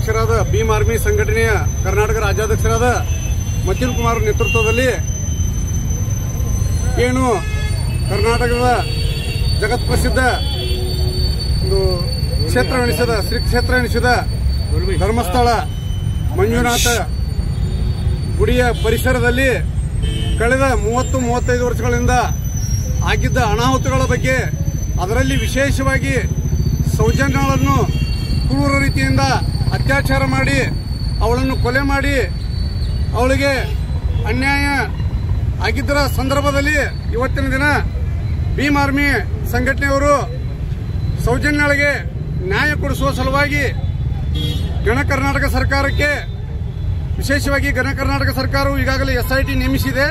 ಅಧ್ಯಕ್ಷರಾದ ಭೀಮ್ ಆರ್ಮಿ ಸಂಘಟನೆಯ ಕರ್ನಾಟಕ ರಾಜ್ಯಾಧ್ಯಕ್ಷರಾದ ಮತಿನ್ ಕುಮಾರ್ ನೇತೃತ್ವದಲ್ಲಿ ಏನು ಕರ್ನಾಟಕದ ಜಗತ್ ಪ್ರಸಿದ್ಧ ಶ್ರೀ ಕ್ಷೇತ್ರ ಎನಿಸಿದ ಧರ್ಮಸ್ಥಳ ಮಂಜುನಾಥ ಗುಡಿಯ ಪರಿಸರದಲ್ಲಿ ಕಳೆದ 30-35 ವರ್ಷಗಳಿಂದ ಆಗಿದ್ದ ಅನಾಹುತಗಳ ಬಗ್ಗೆ, ಅದರಲ್ಲಿ ವಿಶೇಷವಾಗಿ ಸೌಜನ್ಯಗಳನ್ನು ಕ್ರೂರ ರೀತಿಯಿಂದ ಅತ್ಯಾಚಾರ ಮಾಡಿ ಅವಳನ್ನು ಕೊಲೆ ಮಾಡಿ ಅವಳಿಗೆ ಅನ್ಯಾಯ ಆಗಿದ್ದರ ಸಂದರ್ಭದಲ್ಲಿ ಇವತ್ತಿನ ದಿನ ಭೀಮ್ ಆರ್ಮಿ ಸಂಘಟನೆಯವರು ಸೌಜನ್ಯಗಳಿಗೆ ನ್ಯಾಯ ಕೊಡಿಸುವ ಸಲುವಾಗಿ ಗಣ ಕರ್ನಾಟಕ ಸರ್ಕಾರಕ್ಕೆ, ವಿಶೇಷವಾಗಿ ಗಣ ಕರ್ನಾಟಕ ಸರ್ಕಾರವು ಈಗಾಗಲೇ SIT ನೇಮಿಸಿದೆ.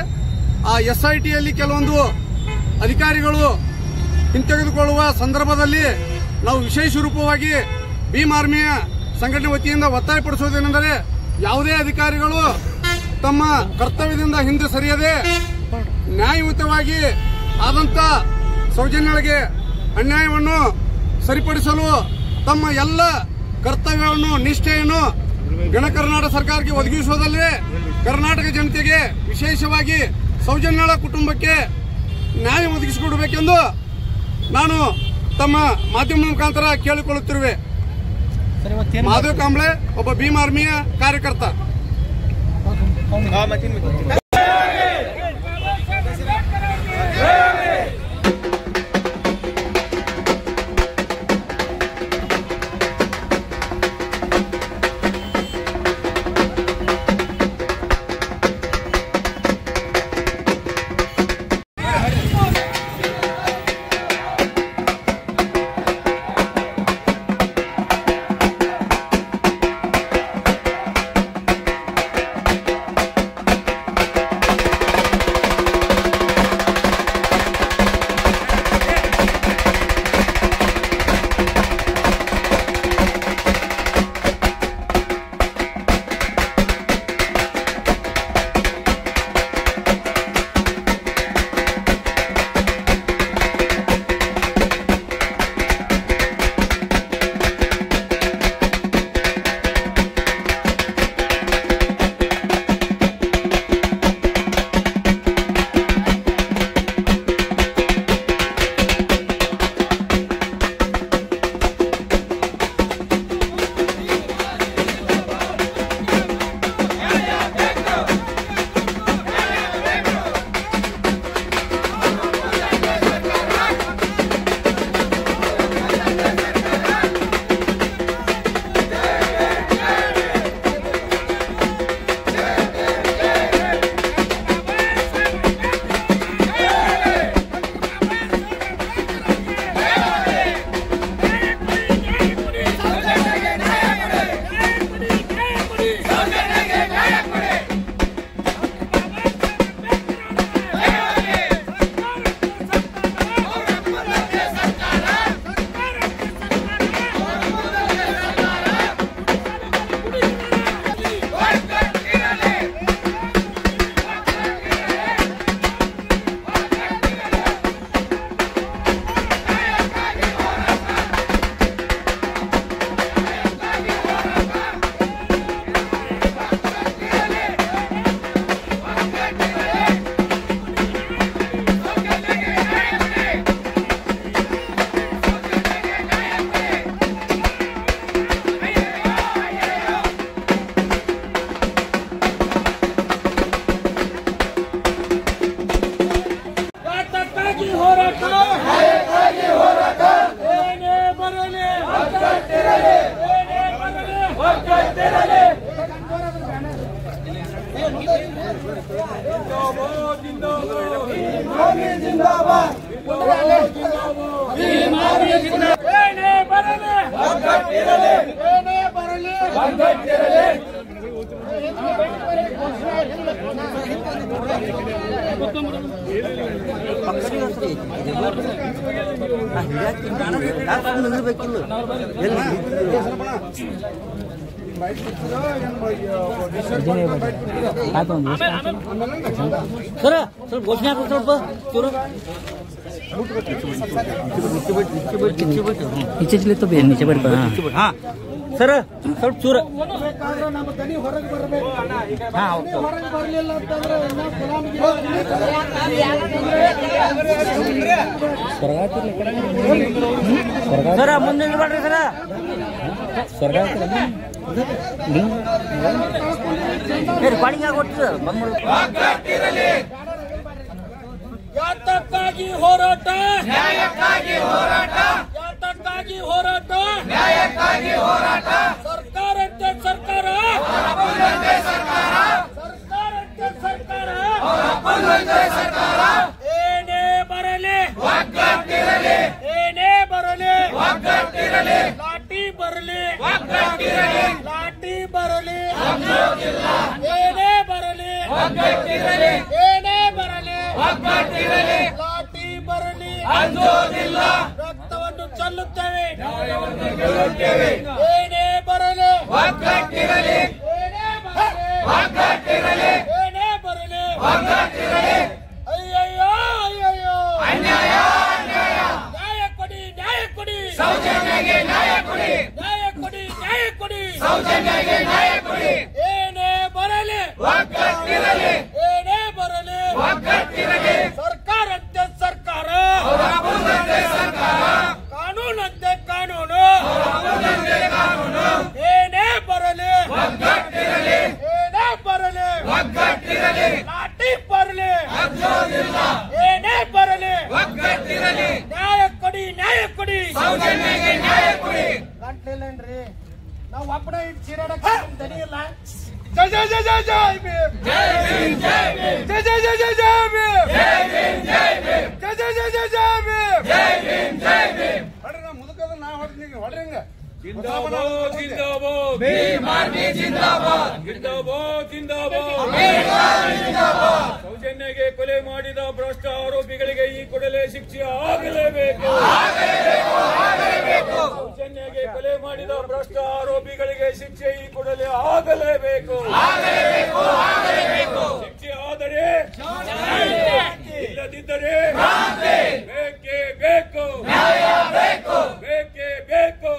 ಆ SITಯಲ್ಲಿ ಕೆಲವೊಂದು ಅಧಿಕಾರಿಗಳು ಹಿಂತೆಗೆದುಕೊಳ್ಳುವ ಸಂದರ್ಭದಲ್ಲಿ ನಾವು ವಿಶೇಷ ರೂಪವಾಗಿ ಭೀಮ್ ಆರ್ಮಿಯ ಸಂಘಟನೆ ವತಿಯಿಂದ ಒತ್ತಾಯಪಡಿಸುವುದೇನೆಂದರೆ, ಯಾವುದೇ ಅಧಿಕಾರಿಗಳು ತಮ್ಮ ಕರ್ತವ್ಯದಿಂದ ಹಿಂದೆ ಸರಿಯದೆ ನ್ಯಾಯಯುತವಾಗಿ ಆದಂತ ಸೌಜನ್ಯಗಳಿಗೆ ಅನ್ಯಾಯವನ್ನು ಸರಿಪಡಿಸಲು ತಮ್ಮ ಎಲ್ಲ ಕರ್ತವ್ಯವನ್ನು, ನಿಷ್ಠೆಯನ್ನು ಗಣ ಕರ್ನಾಟಕ ಸರ್ಕಾರಕ್ಕೆ ಒದಗಿಸುವುದಲ್ಲದೆ ಕರ್ನಾಟಕ ಜನತೆಗೆ, ವಿಶೇಷವಾಗಿ ಸೌಜನ್ಯಳ ಕುಟುಂಬಕ್ಕೆ ನ್ಯಾಯ ಒದಗಿಸಿಕೊಡಬೇಕೆಂದು ನಾನು ತಮ್ಮ ಮಾಧ್ಯಮ ಮುಖಾಂತರ ಕೇಳಿಕೊಳ್ಳುತ್ತಿರುವೆ. ಮಾಧವ್ ಕಾಂಬ್ಳೆ, ಒಬ್ಬ ಭೀಮ್ ಆರ್ಮಿಯ ಕಾರ್ಯಕರ್ತ. सर घोषणा ಸ್ವಲ್ಪ नीचे तो नीचे बैठ हाँ ಸರ್ ಸ್ವಲ್ಪ ಚೂರ ನಮ್ಮ ದನಿ ಹೊರಗೆ ಬರಬೇಕು. ಹೊರಗೆ ಬರಲಿಲ್ಲ ಅಂತಂದ್ರೆ ಸರ ಮುಂದೆ ನಿಲ್ಬೇಡ್ರಿ ಸರ ರೆಕಾರ್ಡಿಂಗ್ ಆಗೋಟ್ಟು ಬಂದ್ಬಿಡು. ಯಾತಕ್ಕಾಗಿ ಹೋರಾಟ, ನ್ಯಾಯಕ್ಕಾಗಿ ಹೋರಾಟ, ಯಾತಕ್ಕಾಗಿ ಹೋರಾಟ, ನ್ಯಾಯಕ್ಕಾಗಿ ಹೋರಾಟ. ಸರ್ಕಾರಕ್ಕೆ ಸರ್ಕಾರ, ಸರ್ಕಾರಕ್ಕೆ ಸರ್ಕಾರ, ಸರ್ಕಾರ ಏನೇ ಬರಲಿ ಒಗ್ಗಟ್ಟಿರಲಿ, ಏನೇ ಬರಲಿ ಒಗ್ಗಟ್ಟಿರಲಿ, ಲಾಠಿ ಬರಲಿ ಒಗ್ಗಟ್ಟಿರಲಿ, ಲಾಠಿ ಬರಲಿ ಏನೇ ಬರಲಿ ಒಗ್ಗಟ್ಟಿರಲಿ, ಏನೇ ಬರಲಿ ಒಗ್ಗಟ್ಟಿರಲಿ, ಲಾಠಿ ಬರಲಿ ಅಂಜೋದಿಲ್ಲ, ರಕ್ತವನ್ನು ಚೆಲ್ಲುತ್ತೇವೆ, ಏನೇ ಬರಲಿ ಒಗ್ಗಟ್ಟಿರಲಿ, ಏನೇ ಬರಲಿ ಒಗ್ಗಟ್ಟಿರಲಿ, ಏನೇ ಬರಲಿ ಒಗ್ಗಟ್ಟಿರಲಿ. ಅಯ್ಯಯ್ಯೋ ಅಯ್ಯಯ್ಯೋ ಅನ್ಯಾಯ ಅನ್ಯಾಯ, ನ್ಯಾಯ ಕೊಡಿ ನ್ಯಾಯ ಕೊಡಿ, ಸೌಜನ್ಯಗೆ ನ್ಯಾಯ ಕೊಡಿ, ನ್ಯಾಯ ಕೊಡಿ ನ್ಯಾಯ ಕೊಡಿ, ಸೌಜನ್ಯಗೆ ನ್ಯಾಯ ಕೊಡಿ. ಏನೇ ಬರಲಿ ಒಗ್ಗಟ್ಟಿರಲಿ, ಏನೇ ಬರಲಿ ಒಗ್ಗಟ್ಟಿರಲಿ. ಸರ್ಕಾರಂತೆ ಸರ್ಕಾರ, ಸರ್ಕಾರ ಕಾನೂನಂತೆ ಕಾನೂನು, ಕಾನೂನು ಏನೇ ಬರಲಿ ಒಗ್ಗಟ್ಟಿರಲಿ, ಏನೇ ಬರಲಿ ಒಗ್ಗಟ್ಟಿರಲಿ, ಲಾಠಿ ಬರಲಿ ಏನೇ ಬರಲಿ ಒಗ್ಗಟ್ಟಿರಲಿ. ನ್ಯಾಯ ಕೊಡಿ ನ್ಯಾಯ ಕೊಡಿ, ಸೌಜನ್ಯಗೆ ನ್ಯಾಯ ಕೊಡಿ. ಗಂಟ್ಲಿಲ್ಲೇನ್ರಿ ನಾವು ಒಬ್ಬನೇ ಇಟ್ಟು ಚೀರಾಡಕ್ ದನಿ ಇಲ್ಲ. ಜೈ ಜೈ ಜೈ ಜೈ ಜೈ ಭೀಮ್, ಜೈ ಭೀಮ್ ಜೈ ಭೀಮ್, ಜೈ ಜೈ ಜೈ ಜೈ ಜೈ ಭೀಮ್, ಜೈ ಭೀಮ್ ಜೈ ಭೀಮ್, ಜೈ ಜೈ ಜೈ ಜೈ ಜೈ ಭೀಮ್, ಜೈ ಭೀಮ್ ಜೈ ಭೀಮ್. ಹೊಡ್ರಿ ನಾ ಮುದುಕದ ನಾ ಹೊಡ್ತೀನಿ ಹೊಡ್ರಿ ಹಿಂಗ. जिंदाबाद जिंदाबाद ಭೀಮ್ ಆರ್ಮಿ ಜಿಂದಾಬಾದ್, जिंदाबाद जिंदाबाद ಭೀಮ್ ಆರ್ಮಿ ಜಿಂದಾಬಾದ್. ಸೌಜನ್ಯಗೆ ಕೊಲೆ ಮಾಡಿದ ಭ್ರಷ್ಟ ಆರೋಪಿಗಳಿಗೆ ಈ ಕೂಡಲೇ ಶಿಕ್ಷೆ ಆಗಲೇಬೇಕು, ಸೌಜನ್ಯಗೆ ಕೊಲೆ ಮಾಡಿದ ಭ್ರಷ್ಟ ಆರೋಪಿಗಳಿಗೆ ಶಿಕ್ಷೆ ಈ ಕೂಡಲೇ ಆಗಲೇಬೇಕು, ಶಿಕ್ಷೆ ಆದರೆ ಇಲ್ಲದಿದ್ದರೆ ಬೇಕೇ ಬೇಕು, ಬೇಕೇ ಬೇಕು,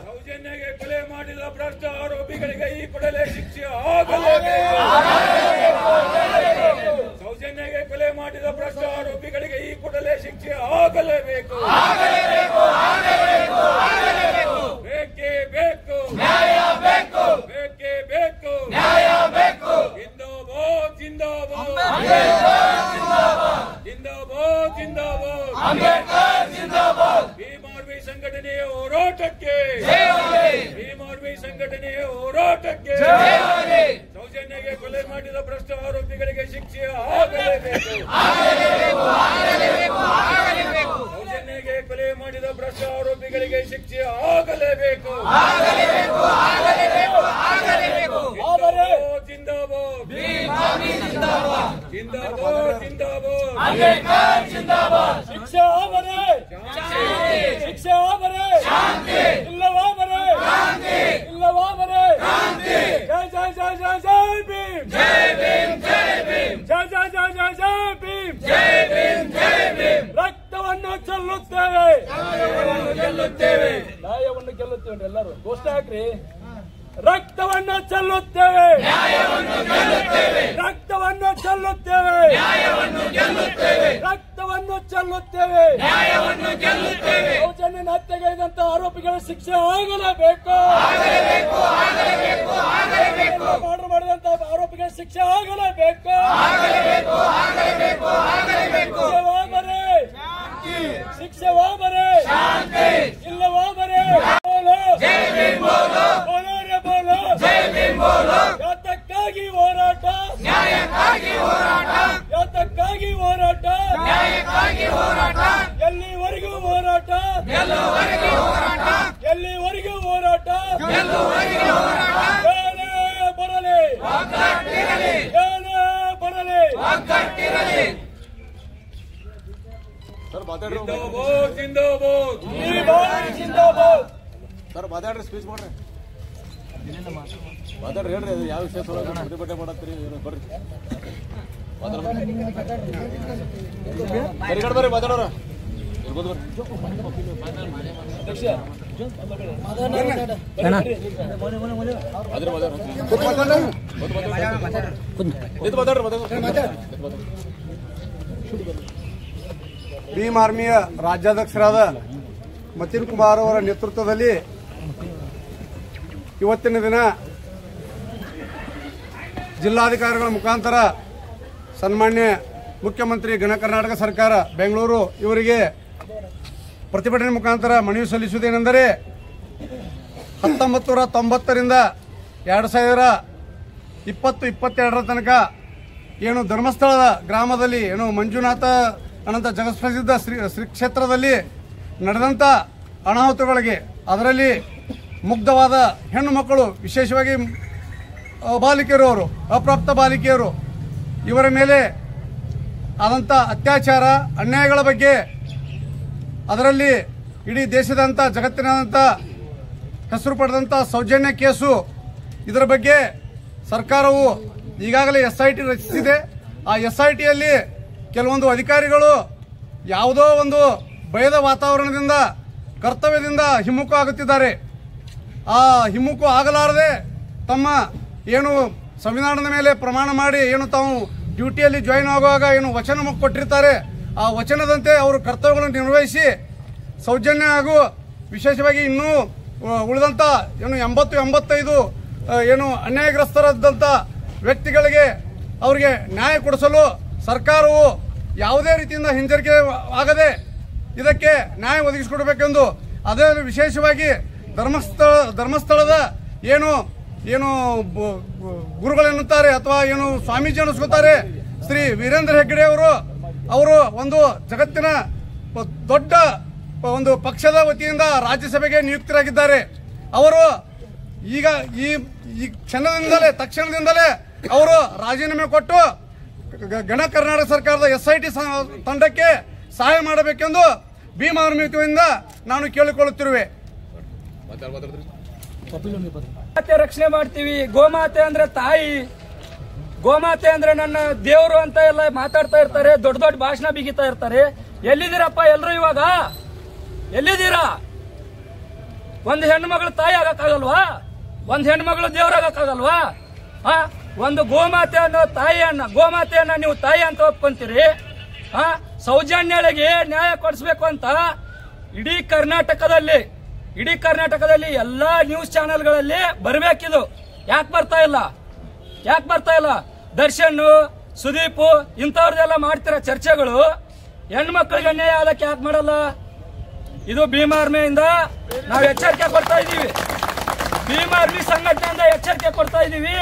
ಸೌಜನ್ಯಗೆ ಕೊಲೆ ಮಾಡಿದ ಭ್ರಷ್ಟ ಆರೋಪಿಗಳಿಗೆ ಈ ಕೂಡಲೇ ಶಿಕ್ಷೆ ಆಗಲೇಬೇಕು, ಸೌಜನ್ಯಗೆ ಕೊಲೆ ಮಾಡಿದ ಭ್ರಷ್ಟ ಆರೋಪಿಗಳಿಗೆ ಈ ಕೂಡಲೇ ಶಿಕ್ಷೆ ಆಗಲೇಬೇಕು, ಬೇಕೇ ಬೇಕು, ಬೇಕೇ ಬೇಕು, ಜಿಂದಾಬಾದ್ ಜಿಂದಾಬಾದ್, ಜಿಂದಾಬಾದ್ ಜಿಂದಾಬಾದ್, ಭೀಮಾರ್ಮಿ ಸಂಘಟನೆಯ ಹೋರಾಟಕ್ಕೆ, ಭೀಮಾರ್ಮಿ ಸಂಘಟನೆಯ ಹೋರಾಟಕ್ಕೆ, ಸೌಜನ್ಯಗೆ ಕೊಲೆ ಮಾಡಿದ ಭ್ರಷ್ಟ ಆರೋಪಿಗಳಿಗೆ ಶಿಕ್ಷೆ ಆಗಲೇಬೇಕು, ಸೌಜನ್ಯಗೆ ಕೊಲೆ ಮಾಡಿದ ಭ್ರಷ್ಟ ಆರೋಪಿಗಳಿಗೆ ಶಿಕ್ಷೆ ಆಗಲೇಬೇಕು, ಜಿಂದಾಬಾದ್ ಜಿಂದಾಬಾದ್, ಜಿಂದಾಬಾದ್ ಶಿಕ್ಷೆ ಆಗರೆ ಶಿಕ್ಷೆ ಆಗರೆ ಇಲ್ಲವಾದರೆ ಇಲ್ಲವಾದರೆ ಜೈ ಜೈ ಜೈ ಜೈ ಜೈ ಭೀಮ್, ಜೈ ಭೀಮ್ ಜೈ ಭೀಮ್, ಜೈ ಜೈ ಜೈ ಜೈ ಜೈ ಭೀಮ್, ಜೈ ಭೀಮ್ ಜೈ ಭೀಮ್. ರಕ್ತವನ್ನು ಚೆಲ್ಲುತ್ತೇವೆ, ನ್ಯಾಯವನ್ನು ಗೆಲ್ಲುತ್ತೇವೆ, ನ್ಯಾಯವನ್ನು ಗೆಲ್ಲುತ್ತೇವೆ. ಎಲ್ಲರೂ ಘೋಷಣೆ ಹಾಕ್ರಿ. ರಕ್ತವನ್ನು ಚೆಲ್ಲುತ್ತೇವೆ, ನ್ಯಾಯವನ್ನು ಗೆಲ್ಲುತ್ತೇವೆ, ರಕ್ತವನ್ನು ಚೆಲ್ಲುತ್ತೇವೆ, ನ್ಯಾಯವನ್ನು ಗೆಲ್ಲುತ್ತೇವೆ, ರಕ್ತವನ್ನು ಚೆಲ್ಲುತ್ತೇವೆ, ನ್ಯಾಯವನ್ನು ಗೆಲ್ಲುತ್ತೇವೆ. ಸೌಜನ್ಯನ ಹತ್ಯೆಗೈದಂತ ಆರೋಪಿಗಳ ಶಿಕ್ಷೆ ಆಗಲೇಬೇಕು, ಮರ್ಡರ್ ಮಾಡಿದಂತ ಆರೋಪಿಗಳ ಶಿಕ್ಷೆ ಆಗಲೇಬೇಕು, ಶಿಕ್ಷೆವಾದರೆ ಶಿಕ್ಷೆ ಹೋದರೆ ಇಲ್ಲವಾದರೆ ಜೈ ಭೀಮ್ ಬೋಲೋ, ಬೋಲೋ ಜೈ ಭೀಮ್ ಬೋಲೋ. ಯಾತಕ್ಕಾಗಿ ಹೋರಾಟ, ನ್ಯಾಯಕ್ಕಾಗಿ ಹೋರಾಟ, ಯಾತಕ್ಕಾಗಿ ಹೋರಾಟ, ನ್ಯಾಯಕ್ಕಾಗಿ ಹೋರಾಟ, ಎಲ್ಲಿವರೆಗೂ ಹೋರಾಟ, ಎಲ್ಲವರೆಗೂ ಹೋರಾಟ, ಎಲ್ಲಿವರೆಗೂ ಹೋರಾಟ, ಎಲ್ಲವರೆಗೂ ಹೋರಾಟ. ಏನೇ ಬರಲಿ ಒಗ್ಗಟ್ಟಿರಲಿ, ಏನೇ ಬರಲಿ ಒಗ್ಗಟ್ಟಿರಲಿ. ಸರ್ ಮಾತಾಡ್ರಿ, ಜಿಂದಾಬಾದ್ ಜಿಂದಾಬಾದ್, ಭೀಮ್ ಜಿಂದಾಬಾದ್. ಸರ್ ಮಾತಾಡ್ರಿ, ಸ್ಪೀಚ್ ಮಾಡ್ರಿ, ಮಾತಾಡ್ರಿ, ಹೇಳ್ರಿ ಅದು ಯಾವ ವಿಷಯ ಪ್ರತಿಭಟನೆ ಮಾಡತ್ತೀರಿ ಬರ್ರಿ ಮಾತಾಡ್ರಿ, ಬರ್ರಿ ಮಾತಾಡೋರ ಭೀಮ್ ಆರ್ಮಿಯ ರಾಜ್ಯಾಧ್ಯಕ್ಷರಾದ ಮತೀನ್ ಕುಮಾರ್ ಅವರ ನೇತೃತ್ವದಲ್ಲಿ ಇವತ್ತಿನ ದಿನ ಜಿಲ್ಲಾಧಿಕಾರಿಗಳ ಮುಖಾಂತರ ಸನ್ಮಾನ್ಯ ಮುಖ್ಯಮಂತ್ರಿ ಘನ ಕರ್ನಾಟಕ ಸರ್ಕಾರ ಬೆಂಗಳೂರು ಇವರಿಗೆ ಪ್ರತಿಭಟನೆ ಮುಖಾಂತರ ಮನವಿ ಸಲ್ಲಿಸುವುದೇನೆಂದರೆ 1990ರಿಂದ 2020-22ರ ತನಕ ಏನು ಧರ್ಮಸ್ಥಳದ ಗ್ರಾಮದಲ್ಲಿ ಏನು ಮಂಜುನಾಥ ಅನಂತ ಜಗತ್ಪ್ರಸಿದ್ಧ ಶ್ರೀ ಕ್ಷೇತ್ರದಲ್ಲಿ ನಡೆದಂಥ ಅನಾಹುತಗಳಿಗೆ ಅದರಲ್ಲಿ ಮುಗ್ಧವಾದ ಹೆಣ್ಣು ಮಕ್ಕಳು ವಿಶೇಷವಾಗಿ ಬಾಲಿಕೆಯರು ಅವರು ಅಪ್ರಾಪ್ತ ಬಾಲಿಕೆಯರು ಇವರ ಮೇಲೆ ಆದಂಥ ಅತ್ಯಾಚಾರ ಅನ್ಯಾಯಗಳ ಬಗ್ಗೆ ಅದರಲ್ಲಿ ಇಡೀ ದೇಶದಂಥ ಜಗತ್ತಿನಾದಂಥ ಹೆಸರು ಪಡೆದಂಥ ಸೌಜನ್ಯ ಕೇಸು ಇದರ ಬಗ್ಗೆ ಸರ್ಕಾರವು ಈಗಾಗಲೇ SIT ರಚಿಸಿದೆ. ಆ SITಯಲ್ಲಿ ಕೆಲವೊಂದು ಅಧಿಕಾರಿಗಳು ಯಾವುದೋ ಒಂದು ಭಯದ ವಾತಾವರಣದಿಂದ ಕರ್ತವ್ಯದಿಂದ ಹಿಮ್ಮುಖ ಆಗುತ್ತಿದ್ದಾರೆ. ಆ ಹಿಮ್ಮುಖ ಆಗಲಾರದೆ ತಮ್ಮ ಏನು ಸಂವಿಧಾನದ ಮೇಲೆ ಪ್ರಮಾಣ ಮಾಡಿ ಏನು ತಾವು ಡ್ಯೂಟಿಯಲ್ಲಿ ಜಾಯಿನ್ ಆಗುವಾಗ ಏನು ವಚನ ಕೊಟ್ಟಿರ್ತಾರೆ ಆ ವಚನದಂತೆ ಅವರು ಕರ್ತವ್ಯಗಳನ್ನು ನಿರ್ವಹಿಸಿ ಸೌಜನ್ಯ ಹಾಗೂ ವಿಶೇಷವಾಗಿ ಇನ್ನೂ ಉಳಿದಂಥ ಏನು 80-85 ಏನು ಅನ್ಯಾಯಗ್ರಸ್ತರಾದಂಥ ವ್ಯಕ್ತಿಗಳಿಗೆ ಅವರಿಗೆ ನ್ಯಾಯ ಕೊಡಿಸಲು ಸರ್ಕಾರವು ಯಾವುದೇ ರೀತಿಯಿಂದ ಹಿಂಜರಿಕೆ ಆಗದೆ ಇದಕ್ಕೆ ನ್ಯಾಯ ಒದಗಿಸಿಕೊಡಬೇಕೆಂದು ಅದೇ ವಿಶೇಷವಾಗಿ ಧರ್ಮಸ್ಥಳದ ಏನು ಏನು ಗುರುಗಳೆನ್ನುತ್ತಾರೆ ಅಥವಾ ಏನು ಸ್ವಾಮೀಜಿ ಅನ್ನಿಸ್ಕೊತಾರೆ ಶ್ರೀ ವೀರೇಂದ್ರ ಹೆಗ್ಗಡೆ ಅವರು ಒಂದು ಜಗತ್ತಿನ ದೊಡ್ಡ ಒಂದು ಪಕ್ಷದ ವತಿಯಿಂದ ರಾಜ್ಯಸಭೆಗೆ ನಿಯುಕ್ತರಾಗಿದ್ದಾರೆ. ಅವರು ಈಗ ಈ ತಕ್ಷಣದಿಂದಲೇ ಅವರು ರಾಜೀನಾಮೆ ಕೊಟ್ಟು ಘನ ಕರ್ನಾಟಕ ಸರ್ಕಾರದ SIT ತಂಡಕ್ಕೆ ಸಹಾಯ ಮಾಡಬೇಕೆಂದು ಭೀಮ್ ಆರ್ಮಿ ವತಿಯಿಂದ ನಾನು ಕೇಳಿಕೊಳ್ಳುತ್ತಿರುವೆ. ರಕ್ಷಣೆ ಮಾಡ್ತೀವಿ. ಗೋಮಾತೆ ಅಂದ್ರೆ ತಾಯಿ, ಗೋಮಾತೆ ಅಂದ್ರೆ ನನ್ನ ದೇವರು ಅಂತ ಎಲ್ಲ ಮಾತಾಡ್ತಾ ಇರ್ತಾರೆ, ದೊಡ್ಡ ದೊಡ್ಡ ಭಾಷಣ ಬಿಗಿತಾ ಇರ್ತಾರೆ. ಎಲ್ಲಿದ್ದೀರಪ್ಪ ಎಲ್ರು ಇವಾಗ? ಎಲ್ಲಿದ್ದೀರಾ? ಒಂದು ಹೆಣ್ಣು ಮಗಳು ತಾಯಿ ಆಗಕ್ಕಾಗಲ್ವಾ? ಒಂದು ಹೆಣ್ಣು ಮಗಳು ದೇವರಾಗಕ್ಕಾಗಲ್ವಾ? ಒಂದು ಗೋಮಾತೆ ಅನ್ನೋ ಗೋಮಾತೆಯನ್ನ ನೀವು ತಾಯಿ ಅಂತ ಒಪ್ಕೊಂತೀರಿ. ಸೌಜನ್ಯಳಿಗೆ ನ್ಯಾಯ ಕೊಡಿಸ್ಬೇಕು ಅಂತ ಇಡೀ ಕರ್ನಾಟಕದಲ್ಲಿ ಎಲ್ಲಾ ನ್ಯೂಸ್ ಚಾನೆಲ್ಗಳಲ್ಲಿ ಬರಬೇಕಿದು. ಯಾಕೆ ಬರ್ತಾ ಇಲ್ಲ? ದರ್ಶನ್, ಸುದೀಪ್ ಇಂಥವ್ರದೆಲ್ಲ ಮಾಡ್ತಿರೋ ಚರ್ಚೆಗಳು ಹೆಣ್ಮಕ್ಳಿಗೆ ಅನ್ಯಾಯ ಅದಕ್ಕೆ ಯಾಕೆ ಮಾಡಲ್ಲ? ಇದು ಭೀಮ್ ಆರ್ಮಿಯಿಂದ ನಾವು ಎಚ್ಚರಿಕೆ ಕೊಡ್ತಾ ಇದ್ದೀವಿ. ಭೀಮ್ ಆರ್ಮಿ ಸಂಘಟನೆಯಿಂದ ಎಚ್ಚರಿಕೆ ಕೊಡ್ತಾ ಇದ್ದೀವಿ.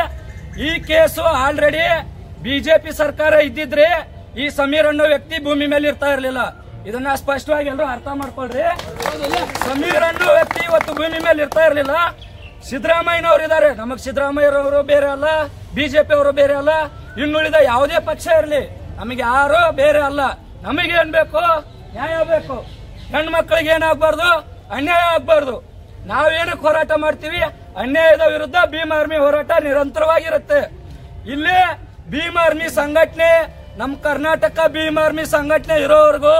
ಈ ಕೇಸು ಆಲ್ರೆಡಿ ಬಿಜೆಪಿ ಸರ್ಕಾರ ಇದ್ದಿದ್ರೆ ಈ ಸಮೀರ್ ಅನ್ನೋ ವ್ಯಕ್ತಿ ಭೂಮಿ ಮೇಲೆ ಇರ್ತಾ ಇರಲಿಲ್ಲ. ಇದನ್ನ ಸ್ಪಷ್ಟವಾಗಿ ಎಲ್ಲರೂ ಅರ್ಥ ಮಾಡ್ಕೊಳ್ರಿ. ಸಮೀರ್ ಅನ್ನೋ ವ್ಯಕ್ತಿ ಇವತ್ತು ಭೂಮಿ ಮೇಲೆ ಇರ್ತಾ ಇರಲಿಲ್ಲ. ಸಿದ್ದರಾಮಯ್ಯನವರು ಇದ್ದಾರೆ. ನಮಗ್ ಸಿದ್ದರಾಮಯ್ಯರವರು ಬೇರೆ ಅಲ್ಲ, ಬಿಜೆಪಿ ಅವರು ಬೇರೆ ಅಲ್ಲ, ಇನ್ನುಳಿದ ಯಾವುದೇ ಪಕ್ಷ ಇರಲಿ ನಮಗೆ ಯಾರು ಬೇರೆ ಅಲ್ಲ. ನಮಗೇನ್ ಬೇಕು? ನ್ಯಾಯ ಬೇಕು. ಹೆಣ್ಮಕ್ಳಿಗೆ ಏನಾಗಬಾರ್ದು, ಅನ್ಯಾಯ ಆಗಬಾರ್ದು. ನಾವೇನಕ್ಕೆ ಹೋರಾಟ ಮಾಡ್ತೀವಿ? ಅನ್ಯಾಯದ ವಿರುದ್ಧ ಭೀಮ್ ಆರ್ಮಿ ಹೋರಾಟ ನಿರಂತರವಾಗಿರುತ್ತೆ. ಇಲ್ಲಿ ಭೀಮ್ ಆರ್ಮಿ ಸಂಘಟನೆ, ನಮ್ಮ ಕರ್ನಾಟಕ ಭೀಮ್ ಆರ್ಮಿ ಸಂಘಟನೆ ಇರೋವರೆಗೂ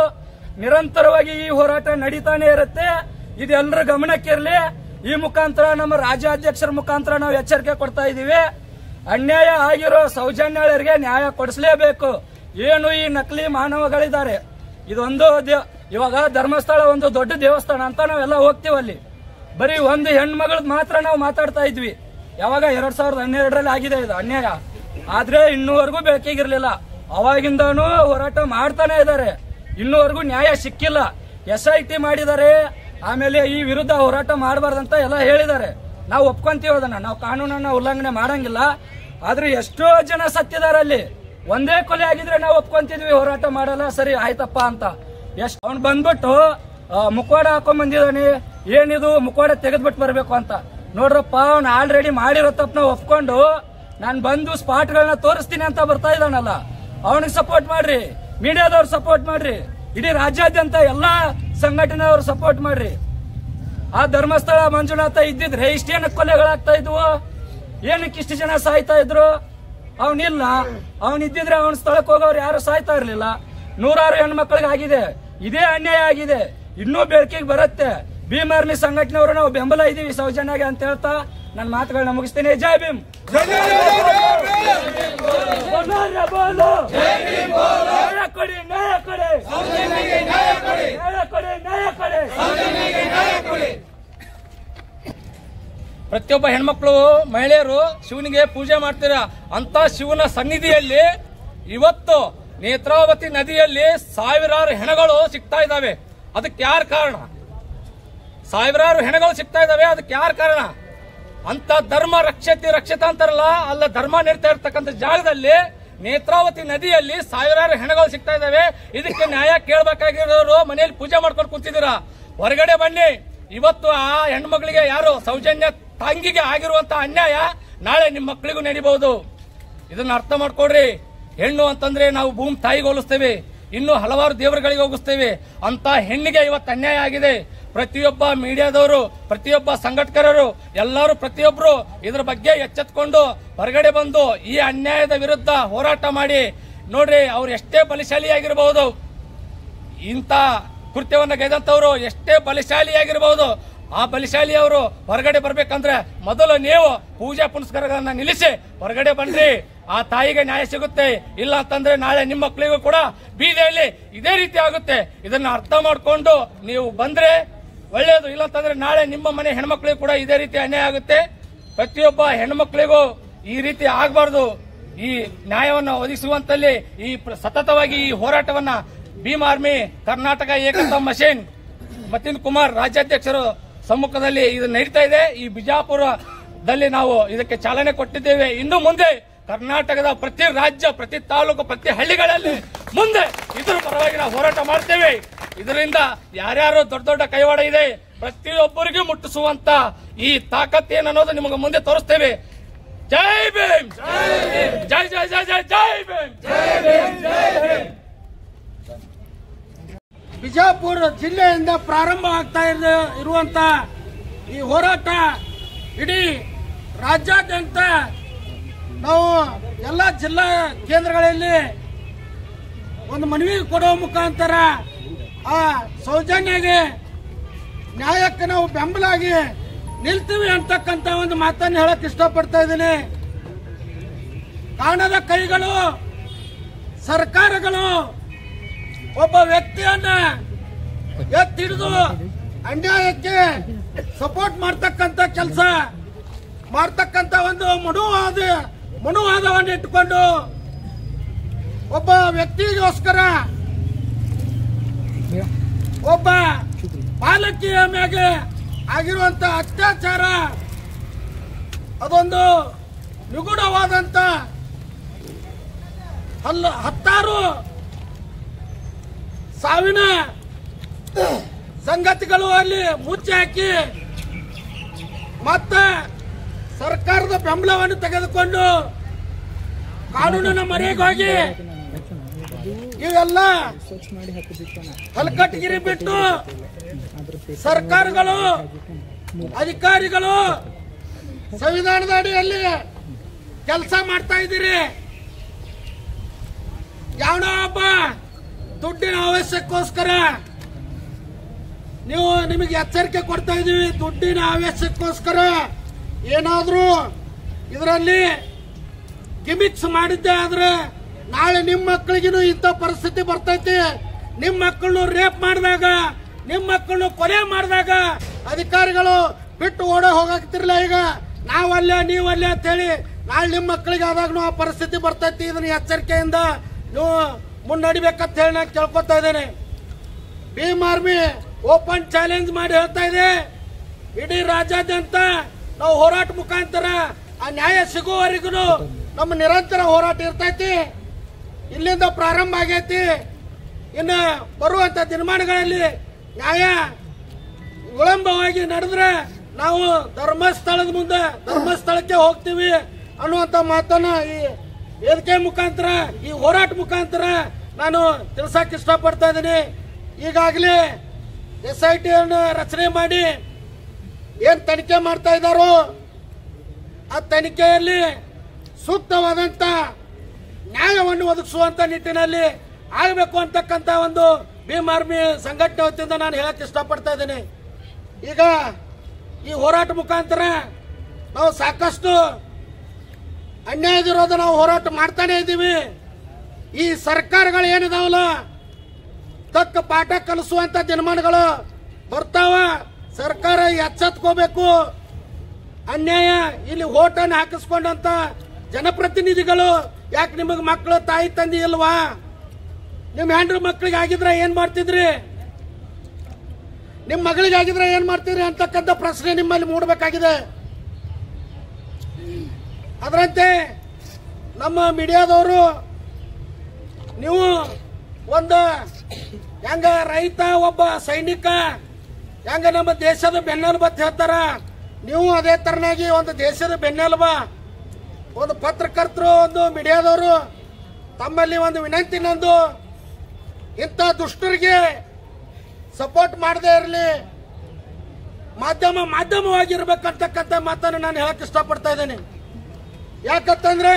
ನಿರಂತರವಾಗಿ ಈ ಹೋರಾಟ ನಡೀತಾನೆ ಇರುತ್ತೆ. ಇದೆಲ್ಲರ ಗಮನಕ್ಕಿರಲಿ. ಈ ಮುಖಾಂತರ ನಮ್ಮ ರಾಜ್ಯಾಧ್ಯಕ್ಷರ ಮುಖಾಂತರ ನಾವು ಎಚ್ಚರಿಕೆ ಕೊಡ್ತಾ ಇದ್ದೀವಿ. ಅನ್ಯಾಯ ಆಗಿರೋ ಸೌಜನ್ಯರಿಗೆ ನ್ಯಾಯ ಕೊಡಿಸಲೇಬೇಕು. ಏನು ಈ ನಕಲಿ ಮಾನವಗಳಿದ್ದಾರೆ, ಇದೊಂದು ಇವಾಗ ಧರ್ಮಸ್ಥಳ ಒಂದು ದೊಡ್ಡ ದೇವಸ್ಥಾನ ಅಂತ ನಾವೆಲ್ಲ ಹೋಗ್ತೀವಿ. ಅಲ್ಲಿ ಬರೀ ಒಂದು ಹೆಣ್ಮಗಳದ್ ಮಾತ್ರ ನಾವು ಮಾತಾಡ್ತಾ ಇದ್ವಿ. ಯಾವಾಗ 2012ರಲ್ಲಿ ಆಗಿದೆ ಇದು ಅನ್ಯಾಯ. ಆದ್ರೆ ಇನ್ನೂವರೆಗೂ ಬೇಕಾಗಿರ್ಲಿಲ್ಲ. ಅವಾಗಿಂದಾನು ಹೋರಾಟ ಮಾಡ್ತಾನೆ ಇದ್ದಾರೆ. ಇನ್ನೂವರೆಗೂ ನ್ಯಾಯ ಸಿಕ್ಕಿಲ್ಲ. SIT ಮಾಡಿದ್ದಾರೆ. ಆಮೇಲೆ ಈ ವಿರುದ್ಧ ಹೋರಾಟ ಮಾಡಬಾರ್ದಂತ ಎಲ್ಲ ಹೇಳಿದ್ದಾರೆ. ನಾವು ಒಪ್ಕೊಂತೀವಿ ಅದನ್ನ. ನಾವು ಕಾನೂನನ್ನ ಉಲ್ಲಂಘನೆ ಮಾಡಂಗಿಲ್ಲ. ಆದ್ರೆ ಎಷ್ಟೋ ಜನ ಸತ್ತಿದ್ದಾರೆ ಅಲ್ಲಿ. ಒಂದೇ ಕೊಲೆ ಆಗಿದ್ರೆ ನಾವು ಒಪ್ಕೊಂತಿದ್ವಿ, ಹೋರಾಟ ಮಾಡಲ್ಲ, ಸರಿ ಆಯ್ತಪ್ಪ ಅಂತ. ಅವ್ನು ಬಂದ್ಬಿಟ್ಟು ಮುಖವಾಡ ಹಾಕೊಂಡ್ ಬಂದಿದ್ದಾನೆ. ಏನಿದು ಮುಖವಾಡ ತೆಗೆದ್ಬಿಟ್ಟು ಬರ್ಬೇಕು ಅಂತ. ನೋಡ್ರಪ್ಪ, ಅವ್ನು ಆಲ್ರೆಡಿ ಮಾಡಿರೋ ತಪ್ಪು ನಾವು ಒಪ್ಕೊಂಡು ನಾನು ಬಂದು ಸ್ಪಾಟ್ಗಳನ್ನ ತೋರಿಸ್ತೀನಿ ಅಂತ ಬರ್ತಾ ಇದ್ದಾನಲ್ಲ, ಅವನಿಗೆ ಸಪೋರ್ಟ್ ಮಾಡ್ರಿ. ಮೀಡಿಯಾದವ್ರು ಸಪೋರ್ಟ್ ಮಾಡ್ರಿ. ಇಡೀ ರಾಜ್ಯಾದ್ಯಂತ ಎಲ್ಲಾ ಸಂಘಟನೆಯವರು ಸಪೋರ್ಟ್ ಮಾಡ್ರಿ. ಆ ಧರ್ಮಸ್ಥಳ ಮಂಜುನಾಥ ಇದ್ದಿದ್ರೆ ಇಷ್ಟೇನಕ್ಕೆ ಕೊಲೆಗಳಾಗ್ತಾ ಇದ್ವು? ಏನಕ್ಕೆ ಇಷ್ಟು ಜನ ಸಾಯ್ತಾ ಇದ್ರು? ಅವನಿಲ್ಲ. ಅವನಿದ್ದಿದ್ರೆ ಅವನ ಸ್ಥಳಕ್ಕೆ ಹೋಗೋರು ಯಾರು ಸಾಯ್ತಾ ಇರ್ಲಿಲ್ಲ. ನೂರಾರು ಹೆಣ್ಮಕ್ಳಿಗೆ ಆಗಿದೆ. ಇದೇ ಅನ್ಯಾಯ ಆಗಿದೆ. ಇನ್ನೂ ಬೆಳಕಿಗೆ ಬರುತ್ತೆ. ಭೀಮ್ ಆರ್ಮಿ ಸಂಘಟನೆಯವರು ನಾವು ಬೆಂಬಲ ಇದೀವಿ ಸೌಜನ್ಯಗೆ ಅಂತ ಹೇಳ್ತಾ ನನ್ನ ಮಾತುಗಳನ್ನ ಮುಗಿಸ್ತೇನೆ. ಜೈ ಭೀಮ್. ಪ್ರತಿಯೊಬ್ಬ ಹೆಣ್ಮಕ್ಳು ಮಹಿಳೆಯರು ಶಿವನಿಗೆ ಪೂಜೆ ಮಾಡ್ತೀರಾ ಅಂತ ಶಿವನ ಸನ್ನಿಧಿಯಲ್ಲಿ ಇವತ್ತು ನೇತ್ರಾವತಿ ನದಿಯಲ್ಲಿ ಸಾವಿರಾರು ಹೆಣಗಳು ಸಿಗ್ತಾ ಇದ್ದಾವೆ. ಅದಕ್ಕೆ ಯಾರು ಕಾರಣ? ಸಾವಿರಾರು ಹೆಣಗಳು ಸಿಗ್ತಾ ಇದ್ದಾವೆ, ಅದಕ್ಕೆ ಯಾರು ಕಾರಣ? ಅಂತ ಧರ್ಮ ರಕ್ಷಿತ ಅಂತಾರಲ್ಲ, ಅಲ್ಲ ಧರ್ಮ ನೀಡ್ತಾ ಇರ್ತಕ್ಕಂಥ ಜಾಗದಲ್ಲಿ ನೇತ್ರಾವತಿ ನದಿಯಲ್ಲಿ ಸಾವಿರಾರು ಹೆಣಗಳು ಸಿಗ್ತಾ ಇದ್ದಾವೆ. ಇದಕ್ಕೆ ನ್ಯಾಯ ಕೇಳಬೇಕಾಗಿರೋರು ಮನೆಯಲ್ಲಿ ಪೂಜೆ ಮಾಡ್ಕೊಂಡು ಕುಂತಿದ್ದೀರಾ. ಹೊರಗಡೆ ಬನ್ನಿ. ಇವತ್ತು ಆ ಹೆಣ್ಮಕ್ಳಿಗೆ ಯಾರು ಸೌಜನ್ಯ ತಂಗಿಗೆ ಆಗಿರುವಂತ ಅನ್ಯಾಯ ನಾಳೆ ನಿಮ್ಮ ಮಕ್ಕಳಿಗೂ ನಡೀಬಹುದು. ಇದನ್ನ ಅರ್ಥ ಮಾಡ್ಕೊಡ್ರಿ. ಹೆಣ್ಣು ಅಂತಂದ್ರೆ ನಾವು ಭೂಮಿ ತಾಯಿಗೆ ಹೋಲಿಸ್ತೇವೆ, ಇನ್ನು ಹಲವಾರು ದೇವರುಗಳಿಗೆ ಹೋಗಿಸ್ತೇವೆ. ಅಂತ ಹೆಣ್ಣಿಗೆ ಇವತ್ತು ಅನ್ಯಾಯ ಆಗಿದೆ. ಪ್ರತಿಯೊಬ್ಬ ಮೀಡಿಯಾದವರು, ಪ್ರತಿಯೊಬ್ಬ ಸಂಘಟಕರು, ಎಲ್ಲರೂ ಪ್ರತಿಯೊಬ್ಬರು ಇದ್ರ ಬಗ್ಗೆ ಎಚ್ಚೆತ್ಕೊಂಡು ಹೊರಗಡೆ ಬಂದು ಈ ಅನ್ಯಾಯದ ವಿರುದ್ಧ ಹೋರಾಟ ಮಾಡಿ. ನೋಡ್ರಿ, ಅವ್ರು ಎಷ್ಟೇ ಬಲಶಾಲಿಯಾಗಿರಬಹುದು, ಇಂಥ ಕೃತ್ಯವನ್ನ ಗೈದಂತವ್ರು ಎಷ್ಟೇ ಬಲಶಾಲಿಯಾಗಿರಬಹುದು, ಆ ಬಲಶಾಲಿಯವರು ಹೊರಗಡೆ ಬರ್ಬೇಕಂದ್ರೆ ಮೊದಲು ನೀವು ಪೂಜಾ ಪುನಸ್ಕಾರಗಳನ್ನ ನಿಲ್ಲಿಸಿ ಹೊರಗಡೆ ಬನ್ರಿ. ಆ ತಾಯಿಗೆ ನ್ಯಾಯ ಸಿಗುತ್ತೆ. ಇಲ್ಲ ಅಂತಂದ್ರೆ ನಾಳೆ ನಿಮ್ಮ ಮಕ್ಕಳಿಗೂ ಕೂಡ ಬೀದಿಯಲ್ಲಿ ಇದೇ ರೀತಿ ಆಗುತ್ತೆ. ಇದನ್ನ ಅರ್ಥ ಮಾಡ್ಕೊಂಡು ನೀವು ಬಂದ್ರೆ ಒಳ್ಳೆಯದು. ಇಲ್ಲ ಅಂತಂದ್ರೆ ನಾಳೆ ನಿಮ್ಮ ಮನೆ ಹೆಣ್ಮಕ್ಳಿಗೂ ಕೂಡ ಇದೇ ರೀತಿ ಅನ್ಯಾಯ ಆಗುತ್ತೆ. ಪ್ರತಿಯೊಬ್ಬ ಹೆಣ್ಮಕ್ಳಿಗೂ ಈ ರೀತಿ ಆಗಬಾರ್ದು. ಈ ನ್ಯಾಯವನ್ನು ಒದಗಿಸುವಂತಲ್ಲಿ ಈ ಸತತವಾಗಿ ಈ ಹೋರಾಟವನ್ನ ಭೀಮ್ ಆರ್ಮಿ ಕರ್ನಾಟಕ ಏಕತಾ ಮಷೀನ್ ಮತ್ತಿನ್ ಕುಮಾರ್ ರಾಜ್ಯಾಧ್ಯಕ್ಷರು ಸಮ್ಮುಖದಲ್ಲಿ ಇದು ನಡೀತಾ ಇದೆ. ಈ ಬಿಜಾಪುರದಲ್ಲಿ ನಾವು ಇದಕ್ಕೆ ಚಾಲನೆ ಕೊಟ್ಟಿದ್ದೇವೆ. ಇನ್ನು ಮುಂದೆ ಕರ್ನಾಟಕದ ಪ್ರತಿ ರಾಜ್ಯ, ಪ್ರತಿ ತಾಲೂಕು, ಪ್ರತಿ ಹಳ್ಳಿಗಳಲ್ಲಿ ಮುಂದೆ ಇದರ ಪರವಾಗಿ ನಾವು ಹೋರಾಟ ಮಾಡ್ತೇವೆ. ಇದರಿಂದ ಯಾರ್ಯಾರು ದೊಡ್ಡ ದೊಡ್ಡ ಕೈವಾಡ ಇದೆ ಪ್ರತಿಯೊಬ್ಬರಿಗೂ ಮುಟ್ಟಿಸುವಂತ ಈ ತಾಕತ್ತೇನನ್ನೋದು ನಿಮಗೆ ಮುಂದೆ ತೋರಿಸ್ತೇವೆ. ಜೈ ಭೀಮ್, ಜೈ ಜೈ ಜೈ ಜೈ ಜೈ ಭೀಮ್, ಜೈ ಭೀಮ್, ಜೈ ಭೀಮ್. ಬಿಜಾಪುರ ಜಿಲ್ಲೆಯಿಂದ ಪ್ರಾರಂಭ ಆಗ್ತಾ ಇರುವಂತ ಈ ಹೋರಾಟ ಇಡೀ ರಾಜ್ಯಾದ್ಯಂತ ನಾವು ಎಲ್ಲ ಜಿಲ್ಲಾ ಕೇಂದ್ರಗಳಲ್ಲಿ ಒಂದು ಮನವಿ ಕೊಡುವ ಮುಖಾಂತರ ಆ ಸೌಜನ್ಯಗೆ ನ್ಯಾಯಕ್ಕೆ ನಾವು ಬೆಂಬಲಾಗಿ ನಿಲ್ತೀವಿ ಅಂತಕ್ಕಂಥ ಒಂದು ಮಾತನ್ನು ಹೇಳಕ್ ಇಷ್ಟಪಡ್ತಾ ಇದ್ದೀನಿ. ಕಾಣದ ಕೈಗಳು, ಸರ್ಕಾರಗಳು ಒಬ್ಬ ವ್ಯಕ್ತಿಯನ್ನ ಎತ್ತಿಡಿದು ಅನ್ಯಾಯಕ್ಕೆ ಸಪೋರ್ಟ್ ಮಾಡ್ತಕ್ಕಂಥ ಕೆಲಸ ಮಾಡ್ತಕ್ಕಂಥ ಒಂದು ಮನುವಾದವನ್ನು ಇಟ್ಟುಕೊಂಡು ಒಬ್ಬ ವ್ಯಕ್ತಿಗೋಸ್ಕರ ಒಬ್ಬ ಬಾಲಕಿಯ ಮೇಲೆ ಆಗಿರುವಂತ ಅತ್ಯಾಚಾರ ಅದೊಂದು ನಿಗೂಢವಾದಂತ ಹತ್ತಾರು ಸಾವಿನ ಸಂಗತಿಗಳು ಅಲ್ಲಿ ಮುಚ್ಚಿ ಹಾಕಿ ಮತ್ತೆ ಸರ್ಕಾರದ ಬೆಂಬಲವನ್ನು ತೆಗೆದುಕೊಂಡು ಕಾನೂನಿನ ಮರೆಗೆ ಹೋಗಿ ಇವೆಲ್ಲ ಹಲ್ಕಟ್ಗಿರಿ ಬಿಟ್ಟು ಸರ್ಕಾರಗಳು, ಅಧಿಕಾರಿಗಳು ಸಂವಿಧಾನದ ಅಡಿಯಲ್ಲಿ ಕೆಲಸ ಮಾಡ್ತಾ ಇದ್ದೀರಿ. ಯಾವನೋ ಒಬ್ಬ ದುಡ್ಡಿನ ಆವೇಶಕ್ಕೋಸ್ಕರ ನಿಮಗೆ ಎಚ್ಚರಿಕೆ ಕೊಡ್ತಾ ಇದೀವಿ. ದುಡ್ಡಿನ ಆವೇಶಕ್ಕೋಸ್ಕರ ಏನಾದ್ರೂ ಇದರಲ್ಲಿ ಗಿಮಿಕ್ಸ್ ಮಾಡಿದ್ದೆ ಆದ್ರೆ ನಾಳೆ ನಿಮ್ಮ ಮಕ್ಕಳಿಗೂ ಇಂಥ ಪರಿಸ್ಥಿತಿ ಬರ್ತೈತಿ. ನಿಮ್ಮ ಮಕ್ಕಳನ್ನು ರೇಪ್ ಮಾಡಿದಾಗ, ನಿಮ್ಮ ಮಕ್ಕಳನ್ನು ಕೊಲೆ ಮಾಡಿದಾಗ ಅಧಿಕಾರಿಗಳು ಬಿಟ್ಟು ಓಡೋ ಹೋಗಾಕ್ತಿರ್ಲ. ಈಗ ನಾವಲ್ಲೇ ನೀವಲ್ಲೇ ಅಂತ ಹೇಳಿ ನಾಳೆ ನಿಮ್ಮ ಮಕ್ಕಳಿಗೆ ಆದಾಗೂ ಆ ಪರಿಸ್ಥಿತಿ ಬರ್ತೈತಿ. ಇದನ್ನ ಎಚ್ಚರಿಕೆಯಿಂದ ನೀವು ಮುನ್ನಡಿಬೇಕಂತ ಹೇಳಿ ನಾನು ಕೇಳ್ಕೊತಾ ಇದ್ದೇನೆ. ಭೀಮ್ ಆರ್ಮಿ ಓಪನ್ ಚಾಲೆಂಜ್ ಮಾಡಿ ಹೇಳ್ತಾ ಇದೆ, ಇಡೀ ರಾಜ್ಯಾದ್ಯಂತ ನಾವು ಹೋರಾಟ ಮುಖಾಂತರ ಆ ನ್ಯಾಯ ಸಿಗುವವರೆಗೂ ನಮ್ಮ ನಿರಂತರ ಹೋರಾಟ ಇರ್ತೈತಿ. ಇಲ್ಲಿಂದ ಪ್ರಾರಂಭ ಆಗೈತಿ. ಇನ್ನು ಬರುವಂತ ದಿನಮಾನಗಳಲ್ಲಿ ನ್ಯಾಯ ವಿಳಂಬವಾಗಿ ನಡೆದ್ರೆ ನಾವು ಧರ್ಮಸ್ಥಳದ ಮುಂದೆ ಧರ್ಮಸ್ಥಳಕ್ಕೆ ಹೋಗ್ತೀವಿ ಅನ್ನುವಂತ ಮಾತನ್ನ ಈ ವೇದಿಕೆ ಮುಖಾಂತರ, ಈ ಹೋರಾಟ ಮುಖಾಂತರ ನಾನು ತಿಳಿಸಕ್ ಇಷ್ಟಪಡ್ತಾ ಇದ್ದೀನಿ. ಈಗಾಗಲೇ SIT ರಚನೆ ಮಾಡಿ ಏನ್ ತನಿಖೆ ಮಾಡ್ತಾ ಇದ್ದಾರೋ ಆ ತನಿಖೆಯಲ್ಲಿ ಸೂಕ್ತವಾದಂತ ನ್ಯಾಯವನ್ನು ಒದಗಿಸುವಂತ ನಿಟ್ಟಿನಲ್ಲಿ ಆಗಬೇಕು ಅಂತಕ್ಕಂಥ ಒಂದು ಭೀಮ್ ಆರ್ಮಿ ಸಂಘಟನೆ ವತಿಯಿಂದ ನಾನು ಹೇಳಕ್ ಇಷ್ಟಪಡ್ತಾ ಇದ್ದೀನಿ. ಈಗ ಈ ಹೋರಾಟ ಮುಖಾಂತರ ನಾವು ಸಾಕಷ್ಟು ಅನ್ಯಾಯದ ವಿರೋಧ ನಾವು ಹೋರಾಟ ಮಾಡ್ತಾನೆ ಇದ್ದೀವಿ. ಈ ಸರ್ಕಾರಗಳು ಏನಿದಾವಲ್ಲ ತಕ್ಕ ಪಾಠ ಕಲಿಸುವಂತ ದಿನಮಾನಗಳು ಬರ್ತಾವ. ಸರ್ಕಾರ ಎಚ್ಚೆತ್ಕೋಬೇಕು. ಅನ್ಯಾಯ ಇಲ್ಲಿ ಓಟನ್ನು ಹಾಕಿಸ್ಕೊಂಡಂತ ಜನಪ್ರತಿನಿಧಿಗಳು ಯಾಕೆ ನಿಮಗೆ ಮಕ್ಕಳು ತಾಯಿ ತಂದೆ ಇಲ್ವಾ? ನಿಮ್ಮ ಹೆಂಡ್ರ ಮಕ್ಕಳಿಗೆ ಆಗಿದ್ರೆ ಏನ್ ಮಾಡ್ತಿದ್ರಿ? ನಿಮ್ಮ ಮಗಳಿಗೆ ಆಗಿದ್ರೆ ಏನ್ ಮಾಡ್ತಿದ್ರಿ ಅಂತಕ್ಕಂಥ ಪ್ರಶ್ನೆ ನಿಮ್ಮಲ್ಲಿ ಮೂಡಬೇಕಾಗಿದೆ. ಅದರಂತೆ ನಮ್ಮ ಮೀಡಿಯಾದವರು ನೀವು ಒಂದು ಹೆಂಗ ರೈತ ಒಬ್ಬ ಸೈನಿಕ ಹೆಂಗ ನಮ್ಮ ದೇಶದ ಬೆನ್ನೆಲುಬು ಅಂತ ಹೇಳ್ತಾರ, ನೀವು ಅದೇ ತರನಾಗಿ ಒಂದು ದೇಶದ ಬೆನ್ನೆಲುಬ, ಒಂದು ಪತ್ರಕರ್ತರು, ಒಂದು ಮೀಡಿಯಾದವರು ತಮ್ಮಲ್ಲಿ ಒಂದು ವಿನಂತಿ ನಂದು, ಇಂಥ ದುಷ್ಟರಿಗೆ ಸಪೋರ್ಟ್ ಮಾಡದೇ ಇರಲಿ, ಮಾಧ್ಯಮವಾಗಿರ್ಬೇಕಂತಕ್ಕಂಥ ಮಾತನ್ನು ನಾನು ಹೇಳಕ್ ಇಷ್ಟಪಡ್ತಾ ಇದ್ದೇನೆ. ಯಾಕಂತಂದ್ರೆ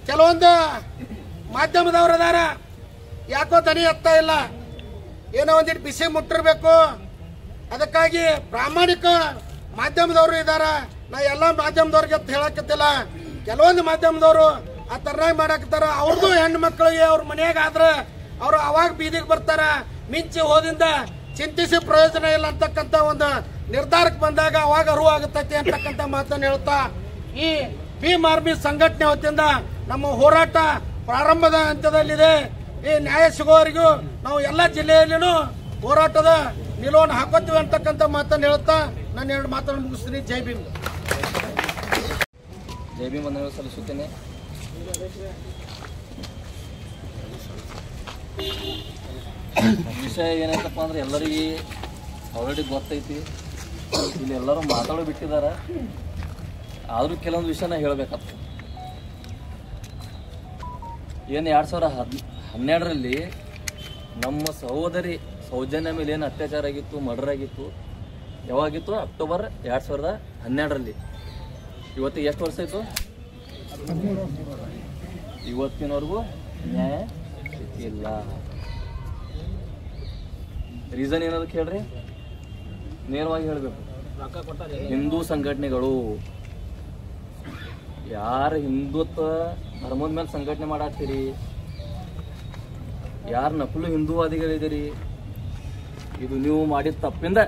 ಕೆಲವೊಂದು ಮಾಧ್ಯಮದವರು ಅದಾರ, ಯಾಕೋ ದನಿ ಎತ್ತಾ ಇಲ್ಲ, ಏನೋ ಒಂದಿಟ್ಟು ಬಿಸಿ ಮುಟ್ಟಿರ್ಬೇಕು. ಅದಕ್ಕಾಗಿ ಪ್ರಾಮಾಣಿಕ ಮಾಧ್ಯಮದವರು ಇದಾರ. ನಾ ಎಲ್ಲ ಮಾಧ್ಯಮದವ್ರಿಗೆ ಅಂತ ಹೇಳಕತ್ತಿಲ್ಲ, ಕೆಲವೊಂದು ಮಾಧ್ಯಮದವರು ಆ ತರನಾಗಿ ಮಾಡಾಕತ್ತಾರ. ಅವ್ರದ್ದು ಹೆಣ್ಣು ಮಕ್ಕಳಿಗೆ ಅವ್ರ ಮನೆಯಾಗ ಆದ್ರೆ ಅವ್ರು ಅವಾಗ ಬೀದಿಗೆ ಬರ್ತಾರ. ಮಿಂಚಿ ಹೋದಿಂದ ಚಿಂತಿಸಿ ಪ್ರಯೋಜನ ಇಲ್ಲ ಅಂತಕ್ಕಂಥ ಒಂದು ನಿರ್ಧಾರಕ್ಕೆ ಬಂದಾಗ ಅವಾಗ ಅರಿವು ಆಗುತ್ತೈತಿ ಅಂತಕ್ಕಂಥ ಮಾತನ್ನು ಹೇಳ್ತಾ, ಈ ಭೀಮ್ ಆರ್ಮಿ ಸಂಘಟನೆ ವತಿಯಿಂದ ನಮ್ಮ ಹೋರಾಟ ಪ್ರಾರಂಭದ ಹಂತದಲ್ಲಿದೆ. ಈ ನ್ಯಾಯ ಸಿಗೋವರೆಗೂ ನಾವು ಎಲ್ಲ ಜಿಲ್ಲೆಯಲ್ಲಿನೂ ಹೋರಾಟದ ನಿಲುವನ್ನು ಹಾಕೋತೀವಿ ಅಂತಕ್ಕಂಥ ಮಾತನ್ನು ಹೇಳ್ತಾ ನಾನು 2 ಮಾತನ್ನು ಮುಗಿಸ್ತೀನಿ. ಜೈ ಭೀಮ್. ಜೈ ಭೀಮ್ ವಂದನೆಗಳು ಸಲ್ಲಿಸುತ್ತೇನೆ. ವಿಷಯ ಏನಂತಪ್ಪ ಅಂದ್ರೆ ಎಲ್ಲರಿಗೆ ಆಲ್ರೆಡಿ ಗೊತ್ತೈತಿ, ಇಲ್ಲಿ ಎಲ್ಲರೂ ಮಾತಾಡೋ ಬಿಟ್ಟಿದ್ದಾರೆ. ಆದರೂ ಕೆಲವೊಂದು ವಿಷಯನ ಹೇಳಬೇಕಾಗ್ತದೆ. ಏನು 2012ರಲ್ಲಿ ನಮ್ಮ ಸಹೋದರಿ ಸೌಜನ್ಯ ಮೇಲೆ ಏನು ಅತ್ಯಾಚಾರ ಆಗಿತ್ತು, ಮರ್ಡರ್ ಆಗಿತ್ತು, ಯಾವಾಗಿತ್ತು? ಅಕ್ಟೋಬರ್ 2012ರಲ್ಲಿ. ಇವತ್ತಿಗೆ ಎಷ್ಟು ವರ್ಷ ಆಯಿತು? ಇವತ್ತಿನವರೆಗೂ ನ್ಯಾಯ ಇಲ್ಲ. ರೀಸನ್ ಏನದಕ್ಕೆ ಹೇಳ್ರಿ, ನೇರವಾಗಿ ಹೇಳಬೇಕು. ಹಿಂದೂ ಸಂಘಟನೆಗಳು, ಯಾರು ಹಿಂದುತ್ವ ಧರ್ಮದ ಮೇಲೆ ಸಂಘಟನೆ ಮಾಡಾಕ್ತೀರಿ, ಯಾರು ನಕಲು ಹಿಂದೂವಾದಿಗಳಿದ್ದೀರಿ, ಇದು ನೀವು ಮಾಡಿದ ತಪ್ಪಿಂದ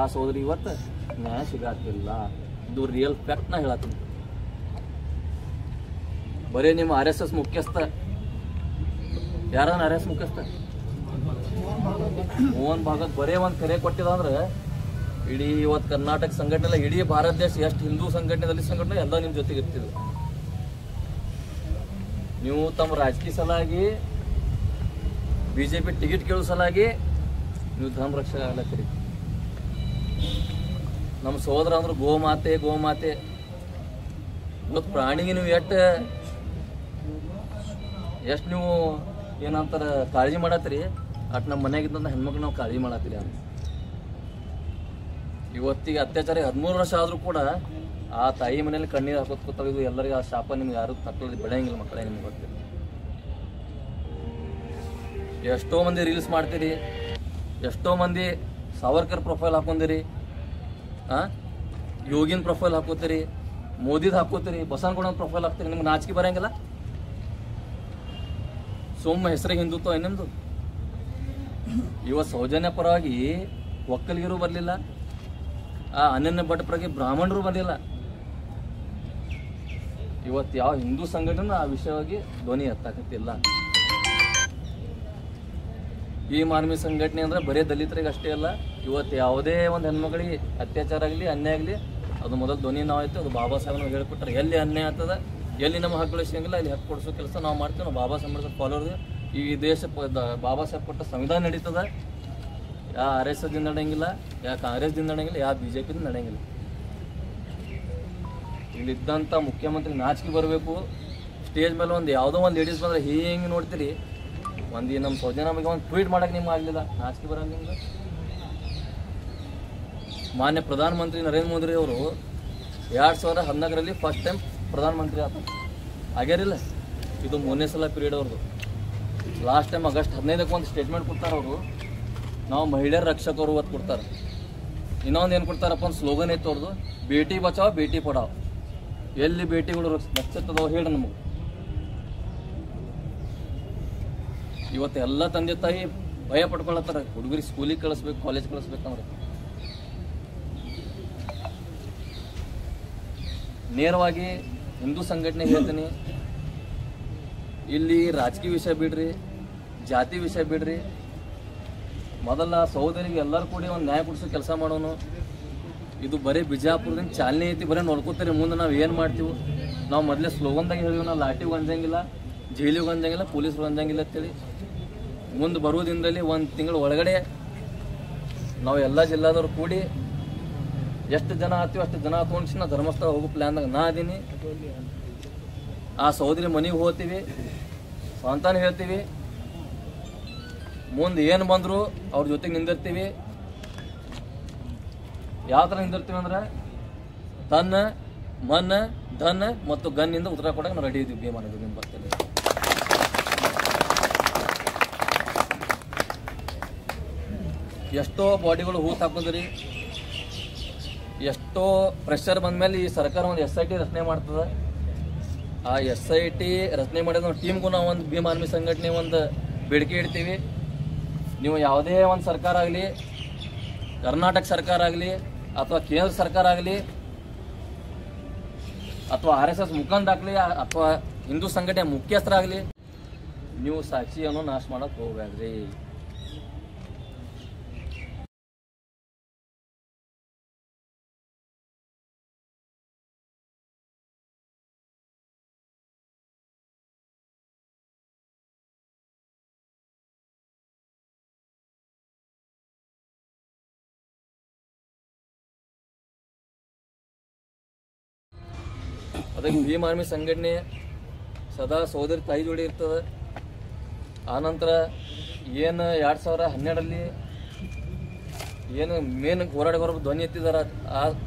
ಆ ಸೋದರಿ ಇವತ್ತು ನ್ಯಾಯ ಸಿಗಾತಿಲ್ಲ. ಇದು ರಿಯಲ್ ಫ್ಯಾಕ್ಟ್ ನಾ ಹೇಳತ್ತೀನಿ. ಬರೀ ನಿಮ್ಮ RSS ಮುಖ್ಯಸ್ಥ, ಯಾರನ್ನ RSS ಮುಖ್ಯಸ್ಥ ಮೋಹನ್ ಭಾಗವತ್ ಬರೇ ಒಂದು ಕರೆ ಕೊಟ್ಟಿದ ಅಂದ್ರೆ ಇಡೀ ಇವತ್ತು ಕರ್ನಾಟಕ ಸಂಘಟನೆ ಇಲ್ಲ, ಇಡೀ ಭಾರತ ದೇಶ ಎಷ್ಟು ಹಿಂದೂ ಸಂಘಟನೆ ದಲಿತ ಸಂಘಟನೆ ಎಲ್ಲ ನಿಮ್ಮ ಜೊತೆಗೆ ಇರ್ತಿದ್ರು. ನೀವು ತಮ್ಮ ರಾಜಕೀಯ ಸಲಾಗಿ BJP ಟಿಕೆಟ್ ಕೇಳೋ ಸಲಾಗಿ ನೀವು ಧರ್ಮ ರಕ್ಷಕ ಆಗ್ಲತ್ತೀರಿ. ನಮ್ಮ ಸಹೋದರ ಅಂದ್ರೆ ಗೋಮಾತೆ ಇವತ್ತು ಪ್ರಾಣಿಗೆ ನೀವು ಎಷ್ಟು ನೀವು ಏನಂತಾರ ಕಾಳಜಿ ಮಾಡತ್ತೀರಿ, ಅಟ್ ನಮ್ಮ ಮನೆಯಾಗಿದ್ದಂಥ ಹೆಣ್ಮಕ್ಳು ನಾವು ಕಾಳಜಿ ಮಾಡತ್ತೀರಿ ಅಂತ. ಇವತ್ತಿಗೆ ಅತ್ಯಾಚಾರ 13 ವರ್ಷ ಆದರೂ ಕೂಡ ಆ ತಾಯಿ ಮನೇಲಿ ಕಣ್ಣೀರು ಹಾಕೋತ್ ಕೂತಾಗ ಇದು ಎಲ್ಲರಿಗೂ ಆ ಶಾಪ ನಿಮ್ಗೆ ಯಾರು ತಕ್ಕಲ್ಲಿ ಬೆಳೆಯಂಗಿಲ್ಲ ಮಕ್ಕಳೇ. ನಿಮ್ಗೆ ಗೊತ್ತಿಲ್ಲ, ಎಷ್ಟೋ ಮಂದಿ ರೀಲ್ಸ್ ಮಾಡ್ತೀರಿ, ಎಷ್ಟೋ ಮಂದಿ ಸಾವರ್ಕರ್ ಪ್ರೊಫೈಲ್ ಹಾಕೊಂಡಿರಿ, ಯೋಗಿನ್ ಪ್ರೊಫೈಲ್ ಹಾಕೋತೀರಿ, ಮೋದಿದ್ ಹಾಕೋತೀರಿ, ಬಸವನಗೌಡ ಪ್ರೊಫೈಲ್ ಹಾಕ್ತೀರಿ. ನಿಮ್ಗೆ ನಾಚಿಕೆ ಬರಂಗಿಲ್ಲ? ಹೆಸರಿಗೆ ಹಿಂದುತ್ವ ನಿಮ್ದು. ಇವತ್ತು ಸೌಜನ್ಯ ಪರವಾಗಿ ಒಕ್ಕಲಿಗರು ಬರಲಿಲ್ಲ, ಆ ಅನನ್ಯ ಭಟ್ ಪರವಾಗಿ ಬ್ರಾಹ್ಮಣರು ಬರಲಿಲ್ಲ. ಇವತ್ತು ಯಾವ ಹಿಂದೂ ಸಂಘಟನೆ ಆ ವಿಷಯವಾಗಿ ಧ್ವನಿ ಎತ್ತಾಕತ್ತಿಲ್ಲ. ಈ ಆರ್ಮಿ ಸಂಘಟನೆ ಅಂದ್ರೆ ಬರೀ ದಲಿತರಿಗೆ ಅಷ್ಟೇ ಅಲ್ಲ, ಇವತ್ತು ಯಾವುದೇ ಒಂದು ಹೆಣ್ಮಕ್ಳಿಗೆ ಅತ್ಯಾಚಾರ ಆಗಲಿ ಅನ್ಯಾಯ ಆಗಲಿ ಅದು ಮೊದಲು ಧ್ವನಿ ನಾವಾಯ್ತು. ಅದು ಬಾಬಾ ಸಾಹೇಬ್ ನಾವು ಹೇಳ್ಕೊಟ್ರೆ ಎಲ್ಲಿ ಅನ್ಯಾಯ ಆಗ್ತದ, ಎಲ್ಲಿ ನಮ್ಮ ಹಕ್ಕುಗಳು ಸಿಗಂಗಿಲ್ಲ ಅಲ್ಲಿ ಹಕ್ಕು ಕೊಡಿಸೋ ಕೆಲಸ ನಾವು ಮಾಡ್ತೀವಿ. ನಾವು ಬಾಬಾ ಸಾಹೇಬ್ ಫಾಲೋವರ್. ಈ ದೇಶ ಬಾಬಾ ಸಾಹೇಬ್ ಕೊಟ್ಟ ಸಂವಿಧಾನ ನಡೀತದ. ಯಾವ RSS ದಿಂದ ನಡೆಯಂಗಿಲ್ಲ, ಯಾವ ಕಾಂಗ್ರೆಸ್ದಿಂದ ನಡೆಯಂಗಿಲ್ಲ, ಯಾವ BJPದಿಂದ ನಡೆಯಂಗಿಲ್ಲ. ಇಲ್ಲಿದ್ದಂಥ ಮುಖ್ಯಮಂತ್ರಿ ನಾಚಿಕೆ ಬರಬೇಕು. ಸ್ಟೇಜ್ ಮೇಲೆ ಒಂದು ಯಾವುದೋ ಒಂದು ಲೇಡೀಸ್ ಬಂದರೆ ಹಿಂಗೆ ನೋಡ್ತೀರಿ. ಒಂದು ನಮ್ಮ ಸೌಜನ್ಯ ಬಗ್ಗೆ ಒಂದು ಟ್ವೀಟ್ ಮಾಡೋಕೆ ನಿಮ್ಗೆ ಆಗಲಿಲ್ಲ, ನಾಚಿಕೆ ಬರೋಂಗ ನಿಮ್ಗೆ. ಮಾನ್ಯ ಪ್ರಧಾನಮಂತ್ರಿ ನರೇಂದ್ರ ಮೋದಿ ಅವರು 2014ರಲ್ಲಿ ಫಸ್ಟ್ ಟೈಮ್ ಪ್ರಧಾನಮಂತ್ರಿ ಆಗ್ಯಾರಿಲ್ಲ. ಇದು 3ನೇ ಸಲ ಪೀರಿಯಡ್ ಅವ್ರದ್ದು. ಲಾಸ್ಟ್ ಟೈಮ್ ಆಗಸ್ಟ್ 15ಕ್ಕೆ ಒಂದು ಸ್ಟೇಟ್ಮೆಂಟ್ ಕೊಡ್ತಾರೆ ಅವರು, ನಾವು ಮಹಿಳೆಯರ ರಕ್ಷಕರು ಅಂತ ಕೊಡ್ತಾರೆ. ಇನ್ನೊಂದು ಏನು ಕೊಡ್ತಾರಪ್ಪ ಒಂದು ಸ್ಲೋಗನ್ ಐತೆ ಅವ್ರದ್ದು, ಬೇಟಿ ಬಚಾವ್ ಬೇಟಿ ಪಡಾವ್. ಎಲ್ಲಿ ಬೇಟಿಗಳು ರಕ್ಷಿಸ್ತದೋ ಹೇಳಿ ನಮಗೆ. ಇವತ್ತು ಎಲ್ಲ ತಂದೆ ತಾಯಿ ಭಯ ಪಡ್ಕೊಳತ್ತಾರ, ಹುಡುಗರಿಗೆ ಸ್ಕೂಲಿಗೆ ಕಳಿಸ್ಬೇಕು, ಕಾಲೇಜ್ ಕಳಿಸ್ಬೇಕಂದ್ರೆ. ನೇರವಾಗಿ ಹಿಂದೂ ಸಂಘಟನೆ ಹೇಳ್ತೀನಿ, ಇಲ್ಲಿ ರಾಜಕೀಯ ವಿಷಯ ಬಿಡ್ರಿ, ಜಾತಿ ವಿಷಯ ಬಿಡ್ರಿ. ಮೊದಲ ಸಹೋದರಿಗೆ ಎಲ್ಲರೂ ಕೂಡಿ ಒಂದು ನ್ಯಾಯ ಕೊಡಿಸೋ ಕೆಲಸ ಮಾಡೋನು. ಇದು ಬರೀ ಬಿಜಾಪುರದಿಂದ ಚಾಲನೆ ಐತಿ, ಬರೀ ನೋಡ್ಕೋತೀರಿ. ಮುಂದೆ ನಾವು ಏನು ಮಾಡ್ತೀವಿ, ನಾವು ಮೊದಲೇ ಸ್ಲೋಗನ್ದಾಗ ಹೇಳಿವಿ, ನಾವು ಲಾಟಿಗೆ ಗಂಜಂಗಿಲ್ಲ, ಜೈಲಿಗೆ ಗಂಜಂಗಿಲ್ಲ, ಪೊಲೀಸ್ರು ಗಂಜಂಗಿಲ್ಲ ಅಂತೇಳಿ. ಮುಂದೆ ಬರುವ ದಿನದಲ್ಲಿ 1 ತಿಂಗಳ ಒಳಗಡೆ ನಾವು ಎಲ್ಲ ಜಿಲ್ಲಾದವ್ರು ಕೂಡಿ ಎಷ್ಟು ಜನ ಆತೀವಿ ಅಷ್ಟು ಜನ ತೊಗೊಂಡು ನಾವು ಧರ್ಮಸ್ಥಳ ಹೋಗೋ ಪ್ಲ್ಯಾನ್ದಾಗ ನಾ ಅದೀನಿ. ಆ ಸಹೋದರಿ ಮನೆಗೆ ಹೋಗ್ತೀವಿ, ಸಂತಾನ ಹೇಳ್ತೀವಿ, ಮುಂದೆ ಏನು ಬಂದರೂ ಅವ್ರ ಜೊತೆಗೆ ನಿಂದಿರ್ತೀವಿ. ಯಾವ ಥರ ನಿಂದಿರ್ತೀವಿ ಅಂದ್ರೆ ತನ್ನ ಮನ್ ಧನ್ ಮತ್ತು ಗನ್ನಿಂದ ಉತ್ತರ ಕೊಡಕ್ಕೆ ನಾವು ರೆಡಿ ಇದ್ದೀವಿ. ಭೀಮಾನದು ನಿಮ್ಮ ಬರ್ತೇವೆ. ಎಷ್ಟೋ ಬಾಡಿಗಳು ಹೂತು ಹಾಕೋದ್ರಿ, ಎಷ್ಟೋ ಪ್ರೆಷರ್ ಬಂದಮೇಲೆ ಈ ಸರ್ಕಾರ ಒಂದು SIT ರಚನೆ ಮಾಡ್ತದೆ. ಆ SIT ರಚನೆ ಮಾಡಿದ ಟೀಮ್ಗೂ ನಾವು ಒಂದು ಭೀಮ್ ಆರ್ಮಿ ಸಂಘಟನೆ ಒಂದು ಬೇಡಿಕೆ ಇಡ್ತೀವಿ. ನೀವು ಯಾವುದೇ ಒಂದು ಸರ್ಕಾರ ಆಗಲಿ, ಕರ್ನಾಟಕ ಸರ್ಕಾರ ಆಗಲಿ ಅಥವಾ ಕೇಂದ್ರ ಸರ್ಕಾರ ಆಗಲಿ ಅಥವಾ RSS ಮುಖಂಡಾಗಲಿ ಅಥವಾ ಹಿಂದೂ ಸಂಘಟನೆ ಮುಖ್ಯಸ್ಥರಾಗಲಿ, ನೀವು ಸಾಕ್ಷಿಯನ್ನು ನಾಶ ಮಾಡಕ್ಕೆ ಹೋಗ್ಬೇಡ್ರಿ. ಅದಕ್ಕೆ ಭೀಮ್ ಆರ್ಮಿ ಸಂಘಟನೆ ಸದಾ ಸಹೋದರಿ ತಾಯಿ ಜೋಡಿ ಇರ್ತದೆ. ಆನಂತರ ಏನು 2012ರಲ್ಲಿ ಏನು ಮೇನ್ ಹೋರಾಟಗಾರ ಧ್ವನಿ ಎತ್ತಿದಾರ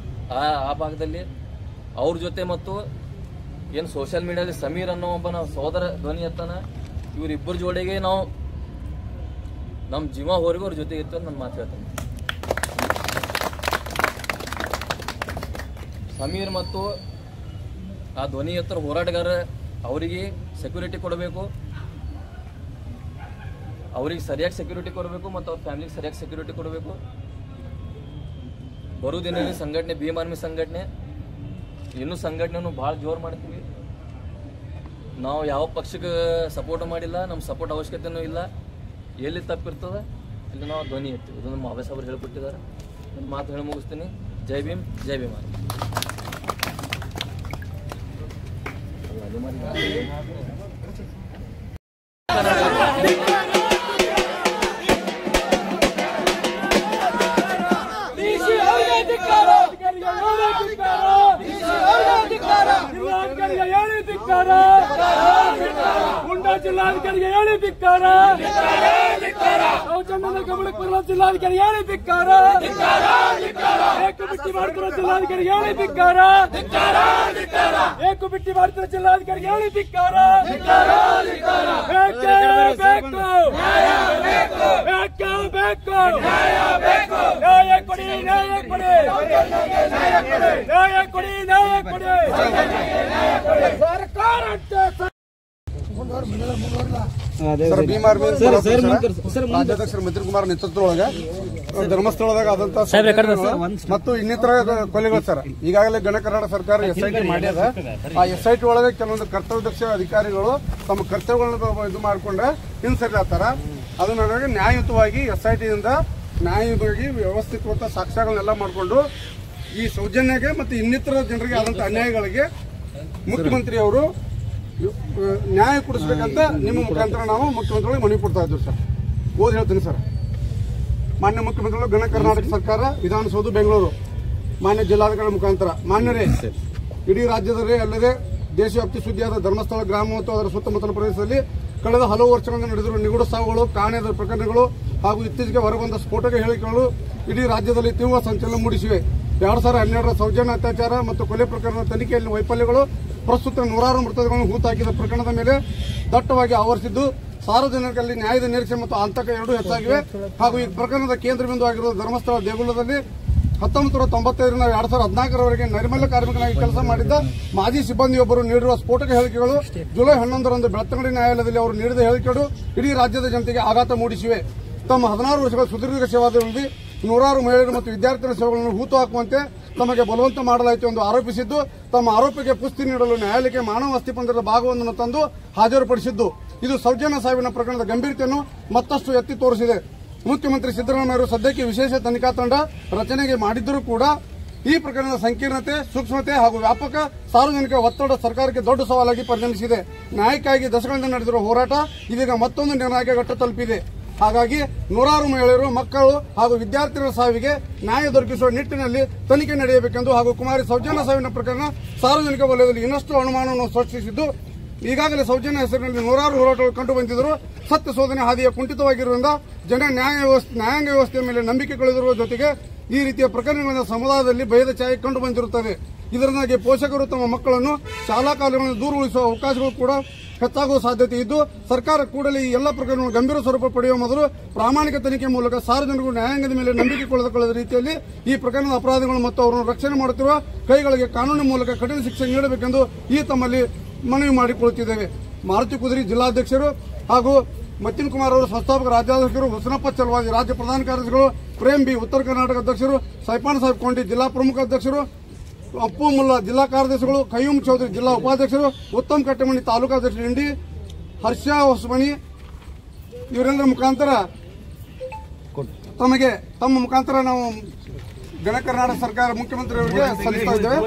ಆ ಭಾಗದಲ್ಲಿ ಅವ್ರ ಜೊತೆ, ಮತ್ತು ಏನು ಸೋಷಿಯಲ್ ಮೀಡಿಯಾದಲ್ಲಿ ಸಮೀರ್ ಅನ್ನೋ ಒಬ್ಬ ನಾವು ಸಹೋದರ ಧ್ವನಿ ಎತ್ತಾನ, ಇವರಿಬ್ಬರ ಜೋಡಿಗೆ ನಾವು ನಮ್ಮ ಜೀವ ಹೋರಿಗೂ ಅವ್ರ ಜೊತೆಗೆ ಇತ್ತು ಅಂತ ನಾನು ಮಾತು ಹೇಳ್ತೇನೆ. ಸಮೀರ್ ಮತ್ತು ಆ ಧ್ವನಿ ಎತ್ತರ ಹೋರಾಟಗಾರ ಅವರಿಗೆ ಸೆಕ್ಯೂರಿಟಿ ಕೊಡಬೇಕು, ಅವ್ರಿಗೆ ಸರಿಯಾಗಿ ಸೆಕ್ಯೂರಿಟಿ ಕೊಡಬೇಕು ಮತ್ತು ಅವ್ರ ಫ್ಯಾಮಿಲಿಗೆ ಸರಿಯಾಗಿ ಸೆಕ್ಯೂರಿಟಿ ಕೊಡಬೇಕು. ಬರೋ ದಿನದಲ್ಲಿ ಸಂಘಟನೆ ಭೀಮ್ ಆರ್ಮಿ ಸಂಘಟನೆ ಇನ್ನೂ ಸಂಘಟನೆಯನ್ನು ಭಾಳ ಜೋರು ಮಾಡ್ತೀವಿ. ನಾವು ಯಾವ ಪಕ್ಷಕ್ಕೆ ಸಪೋರ್ಟ್ ಮಾಡಿಲ್ಲ, ನಮ್ಮ ಸಪೋರ್ಟ್ ಅವಶ್ಯಕತೆಯೂ ಇಲ್ಲ. ಎಲ್ಲಿ ತಪ್ಪಿರ್ತದೆ ಅಲ್ಲಿ ನಾವು ಧ್ವನಿ ಎತ್ತೀವಿ. ಇದು ನಮ್ಮ ಅಭ್ಯಾಸ ಅವರು ಹೇಳ್ಕೊಟ್ಟಿದ್ದಾರೆ. ನನ್ನ ಮಾತು ಹೇಳಿ ಮುಗಿಸ್ತೀನಿ. ಜೈ ಭೀಮ್, ಜೈ ಭೀಮ್ ಆರ್ಮಿ. ಗುಂಡಾ ಜಿಲ್ಲಾಧಿಕಾರಿಗೆ ಹೇಳಿ ಧಿಕ್ಕಾರ, ಸೌಜನ್ಯದ ಗಮನಕ್ಕೆ ಬರುವ ಜಿಲ್ಲಾಧಿಕಾರಿ ಹೇಳಿ ಧಿಕ್ಕಾರ, ಏಕು ಬಿಟ್ಟಿ ಮಾಡ್ತಿರೋ ಜಿಲ್ಲಾಧಿಕಾರಿ ಹೇಳಿ ಧಿಕ್ಕಾರ, ಏಕು ಬಿಟ್ಟಿ ಮಾಡ್ತಿರೋ ಜಿಲ್ಲಾಧಿಕಾರಿ ಹೇಳಿ ಧಿಕ್ಕಾರ. ಬೇಕೇ ಬೇಕು, ಬೇಕೇ ಬೇಕು, ನ್ಯಾಯ ಕೊಡಿ, ನ್ಯಾಯ ಕೊಡಿ, ನ್ಯಾಯ ಕೊಡಿ, ನ್ಯಾಯ ಕೊಡಿ. ಸರ್ಕಾರ ಭೀಮ್ ಆರ್ಮಿ ರಾಜ್ಯಾಧ್ಯಕ್ಷರು ಮಂತ್ರಿ ಕುಮಾರ್ ನೇತೃತ್ವದೊಳಗೆ ಧರ್ಮಸ್ಥಳದಾಗ ಆದಂತ ಮತ್ತು ಇನ್ನಿತರ ಕೊಲೆಗಳು ಸರ್ ಈಗಾಗಲೇ ಗಣ ಕರ್ನಾಟಕ ಸರ್ಕಾರ SIT ಮಾಡ್ಯದ. ಆ SIT ಒಳಗೆ ಕೆಲವೊಂದು ಕರ್ತವ್ಯದಕ್ಷ ಅಧಿಕಾರಿಗಳು ತಮ್ಮ ಕರ್ತವ್ಯಗಳನ್ನ ಇದು ಮಾಡಿಕೊಂಡ್ರೆ ಹಿಂಸರಿತಾರ. ಅದು ನನಗೆ ನ್ಯಾಯಯುತವಾಗಿ SIT ಯಿಂದ ನ್ಯಾಯವಾಗಿ ವ್ಯವಸ್ಥಿತವಾದ ಸಾಕ್ಷ್ಯಗಳನ್ನೆಲ್ಲ ಮಾಡಿಕೊಂಡು ಈ ಸೌಜನ್ಯಗೆ ಮತ್ತು ಇನ್ನಿತರ ಜನರಿಗೆ ಆದಂತ ಅನ್ಯಾಯಗಳಿಗೆ ಮುಖ್ಯಮಂತ್ರಿ ಅವರು ನ್ಯಾಯ ಕೊಡಿಸ್ಬೇಕಂತ ನಿಮ್ಮ ಮುಖಾಂತರ ನಾವು ಮುಖ್ಯಮಂತ್ರಿಗಳಿಗೆ ಮನವಿ ಕೊಡ್ತಾ ಇದ್ದೀವಿ ಸರ್. ಓದಿ ಹೇಳ್ತೀನಿ ಸರ್. ಮಾನ್ಯ ಮುಖ್ಯಮಂತ್ರಿಗಳು ಗಣ ಕರ್ನಾಟಕ ಸರ್ಕಾರ ವಿಧಾನಸೌಧ ಬೆಂಗಳೂರು ಮಾನ್ಯ ಜಿಲ್ಲಾಧಿಕಾರಿ ಮುಖಾಂತರ ಮಾನ್ಯರೇ, ಇಡೀ ರಾಜ್ಯದಲ್ಲಿ ಅಲ್ಲದೆ ದೇಶವ್ಯಾಪ್ತಿ ಸುದ್ದಿಯಾದ ಧರ್ಮಸ್ಥಳ ಗ್ರಾಮ ಮತ್ತು ಅದರ ಸುತ್ತಮುತ್ತಲ ಪ್ರದೇಶದಲ್ಲಿ ಕಳೆದ ಹಲವು ವರ್ಷಗಳಿಂದ ನಡೆದಿರುವ ನಿಗೂಢ ಸಾವುಗಳು, ಕಾಣೆದ ಪ್ರಕರಣಗಳು ಹಾಗೂ ಇತ್ತೀಚೆಗೆ ಹೊರಬಂದ ಸ್ಫೋಟಕ ಹೇಳಿಕೆಗಳು ಇಡೀ ರಾಜ್ಯದಲ್ಲಿ ತೀವ್ರ ಸಂಚಲನ ಮೂಡಿಸಿವೆ. 2012ರ ಸೌಜನ್ಯ ಅತ್ಯಾಚಾರ ಮತ್ತು ಕೊಲೆ ಪ್ರಕರಣದ ತನಿಖೆಯಲ್ಲಿ ವೈಫಲ್ಯಗಳು ಪ್ರಸ್ತುತ ನೂರಾರು ಮೃತದೇಹಗಳನ್ನು ಹೂತಾಕಿದ ಪ್ರಕರಣದ ಮೇಲೆ ದಟ್ಟವಾಗಿ ಆವರಿಸಿದ್ದು ಸಾರ್ವಜನಿಕರಲ್ಲಿ ನ್ಯಾಯದ ನಿರೀಕ್ಷೆ ಮತ್ತು ಆತಂಕ ಎರಡೂ ಹೆಚ್ಚಾಗಿವೆ. ಹಾಗೂ ಈ ಪ್ರಕರಣದ ಕೇಂದ್ರ ಬಿಂದು ಆಗಿರುವ ಧರ್ಮಸ್ಥಳ ದೇಗುಲದಲ್ಲಿ 1995ರಿಂದ 2014ರವರೆಗೆ ನೈರ್ಮಲ್ಯ ಕಾರ್ಮಿಕನಾಗಿ ಕೆಲಸ ಮಾಡಿದ್ದ ಮಾಜಿ ಸಿಬ್ಬಂದಿಯೊಬ್ಬರು ನೀಡಿರುವ ಸ್ಫೋಟಕ ಹೇಳಿಕೆಗಳು ಜುಲೈ 11ರಂದು ಬೆಳ್ತಂಗಡಿ ನ್ಯಾಯಾಲಯದಲ್ಲಿ ಅವರು ನೀಡಿದ ಹೇಳಿಕೆಗಳು ಇಡೀ ರಾಜ್ಯದ ಜನತೆಗೆ ಆಘಾತ ಮೂಡಿಸಿವೆ. ತಮ್ಮ 16 ವರ್ಷಗಳ ಸುದೀರ್ಘ ಸೇವಾವಧಿಯಲ್ಲಿ ನೂರಾರು ಮಹಿಳೆಯರು ಮತ್ತು ವಿದ್ಯಾರ್ಥಿಗಳ ಸೇವೆಗಳನ್ನು ಹೂತು ಹಾಕುವಂತೆ ತಮಗೆ ಬಲವಂತ ಮಾಡಲಾಯಿತು ಎಂದು ಆರೋಪಿಸಿದ್ದು, ತಮ್ಮ ಆರೋಪಕ್ಕೆ ಪುಷ್ಟಿ ನೀಡಲು ನ್ಯಾಯಾಲಯಕ್ಕೆ ಮಾನವ ಅಸ್ಥಿಪಂಜರದ ಭಾಗವೊಂದನ್ನು ತಂದು ಹಾಜರುಪಡಿಸಿದ್ದು, ಇದು ಸೌಜನ್ಯ ಸಾವಿನ ಪ್ರಕರಣದ ಗಂಭೀರತೆಯನ್ನು ಮತ್ತಷ್ಟು ಎತ್ತಿ ತೋರಿಸಿದೆ. ಮುಖ್ಯಮಂತ್ರಿ ಸಿದ್ದರಾಮಯ್ಯರು ಸದ್ಯಕ್ಕೆ ವಿಶೇಷ ತನಿಖಾ ತಂಡ ರಚನೆಗೆ ಮಾಡಿದ್ದರೂ ಕೂಡ ಈ ಪ್ರಕರಣದ ಸಂಕೀರ್ಣತೆ, ಸೂಕ್ಷ್ಮತೆ ಹಾಗೂ ವ್ಯಾಪಕ ಸಾರ್ವಜನಿಕ ಒತ್ತಡ ಸರ್ಕಾರಕ್ಕೆ ದೊಡ್ಡ ಸವಾಲಾಗಿ ಪರಿಣಮಿಸಿದೆ. ನ್ಯಾಯಕ್ಕಾಗಿ ದಶಕಗಳಿಂದ ನಡೆದಿರುವ ಹೋರಾಟ ಇದೀಗ ಮತ್ತೊಂದು ನಿರ್ಣಾಯಕ ಘಟ್ಟ ತಲುಪಿದೆ. ಹಾಗಾಗಿ ನೂರಾರು ಮಹಿಳೆಯರು, ಮಕ್ಕಳು ಹಾಗೂ ವಿದ್ಯಾರ್ಥಿಗಳ ಸಾವಿಗೆ ನ್ಯಾಯ ದೊರಕಿಸುವ ನಿಟ್ಟಿನಲ್ಲಿ ತನಿಖೆ ನಡೆಯಬೇಕೆಂದು ಹಾಗೂ ಕುಮಾರಿ ಸೌಜನ್ಯ ಸಾವಿನ ಪ್ರಕರಣ ಸಾರ್ವಜನಿಕ ವಲಯದಲ್ಲಿ ಇನ್ನಷ್ಟು ಅನುಮಾನವನ್ನು ಸೃಷ್ಟಿಸಿದ್ದು, ಈಗಾಗಲೇ ಸೌಜನ್ಯ ಹೆಸರಿನಲ್ಲಿ ನೂರಾರು ಹೋರಾಟಗಳು ಕಂಡು ಬಂದಿದ್ದರೂ ಸತ್ಯ ಶೋಧನೆ ಹಾದಿಯ ಕುಂಠಿತವಾಗಿರುವುದರಿಂದ ಜನ ನ್ಯಾಯಾಂಗ ವ್ಯವಸ್ಥೆಯ ಮೇಲೆ ನಂಬಿಕೆ ಕಳೆದಿರುವ ಜೊತೆಗೆ ಈ ರೀತಿಯ ಪ್ರಕರಣಗಳಿಂದ ಸಮುದಾಯದಲ್ಲಿ ಭಯದ ಛಾಯೆ ಕಂಡು ಬಂದಿರುತ್ತದೆ. ಇದರಿಂದಾಗಿ ಪೋಷಕರು ತಮ್ಮ ಮಕ್ಕಳನ್ನು ಶಾಲಾ ಕಾಲೇಜುಗಳನ್ನು ದೂರ ಉಳಿಸುವ ಅವಕಾಶಗಳು ಕೂಡ ಹೆಚ್ಚಾಗುವ ಸಾಧ್ಯತೆ ಇದ್ದು, ಸರ್ಕಾರ ಕೂಡಲೇ ಈ ಎಲ್ಲ ಪ್ರಕರಣಗಳು ಗಂಭೀರ ಸ್ವರೂಪ ಪಡೆಯುವ ಮೊದಲು ಪ್ರಾಮಾಣಿಕ ತನಿಖೆ ಮೂಲಕ ಸಾರ್ವಜನಿಕರು ನ್ಯಾಯಾಂಗದ ಮೇಲೆ ನಂಬಿಕೆ ಕಳೆದುಕೊಳ್ಳದ ರೀತಿಯಲ್ಲಿ ಈ ಪ್ರಕರಣದ ಅಪರಾಧಿಗಳು ಮತ್ತು ಅವರನ್ನು ರಕ್ಷಣೆ ಮಾಡುತ್ತಿರುವ ಕೈಗಳಿಗೆ ಕಾನೂನಿನ ಮೂಲಕ ಕಠಿಣ ಶಿಕ್ಷೆ ನೀಡಬೇಕೆಂದು ಈ ತಮ್ಮಲ್ಲಿ ಮನವಿ ಮಾಡಿಕೊಳ್ಳುತ್ತಿದ್ದೇವೆ. ಮಾರುತಿ ಕುದುರಿ ಜಿಲ್ಲಾಧ್ಯಕ್ಷರು ಹಾಗೂ ಮತ್ತಿನ್ ಕುಮಾರ್ ಅವರು ಸಂಸ್ಥಾಪಕ ರಾಜ್ಯಾಧ್ಯಕ್ಷರು, ಹುಸನಪ್ಪ ಚಲವಾದಿ ರಾಜ್ಯ ಪ್ರಧಾನ ಕಾರ್ಯದರ್ಶಿಗಳು, ಪ್ರೇಮ್ ಬಿ ಉತ್ತರ ಕರ್ನಾಟಕ ಅಧ್ಯಕ್ಷರು, ಸೈಪಾನ್ ಸಾಹೇಬ್ ಕೊಂಡಿ ಜಿಲ್ಲಾ ಪ್ರಮುಖ ಅಧ್ಯಕ್ಷರು, ಅಪ್ಪು ಮುಲ್ಲಾ ಜಿಲ್ಲಾ ಕಾರ್ಯದರ್ಶಿಗಳು, ಕಯ್ಯೂಮ್ ಚೌಧರಿ ಜಿಲ್ಲಾ ಉಪಾಧ್ಯಕ್ಷರು, ಉತ್ತಮ್ ಕಟ್ಟಮಣಿ ತಾಲೂಕಾಧ್ಯಕ್ಷರು, ಇಂಡಿ ಹರ್ಷ ಹೊಸಮಣಿ ಇವರೆಲ್ಲರ ಮುಖಾಂತರ ತಮ್ಮ ಮುಖಾಂತರ ನಾವು ಗಣ ಕರ್ನಾಟಕ ಸರ್ಕಾರ ಮುಖ್ಯಮಂತ್ರಿಯವರಿಗೆ ಸಲ್ಲಿಸ್ತಾ ಇದ್ದೇವೆ.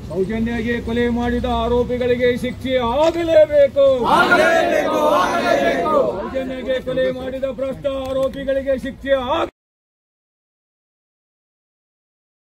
ಸೌಜನ್ಯಗೆ ಕೊಲೆ ಮಾಡಿದ ಆರೋಪಿಗಳಿಗೆ ಶಿಕ್ಷೆ ಆಗಲೇಬೇಕು. ಸೌಜನ್ಯಗೆ ಕೊಲೆ ಮಾಡಿದ ಭ್ರಷ್ಟ ಆರೋಪಿಗಳಿಗೆ ಶಿಕ್ಷೆ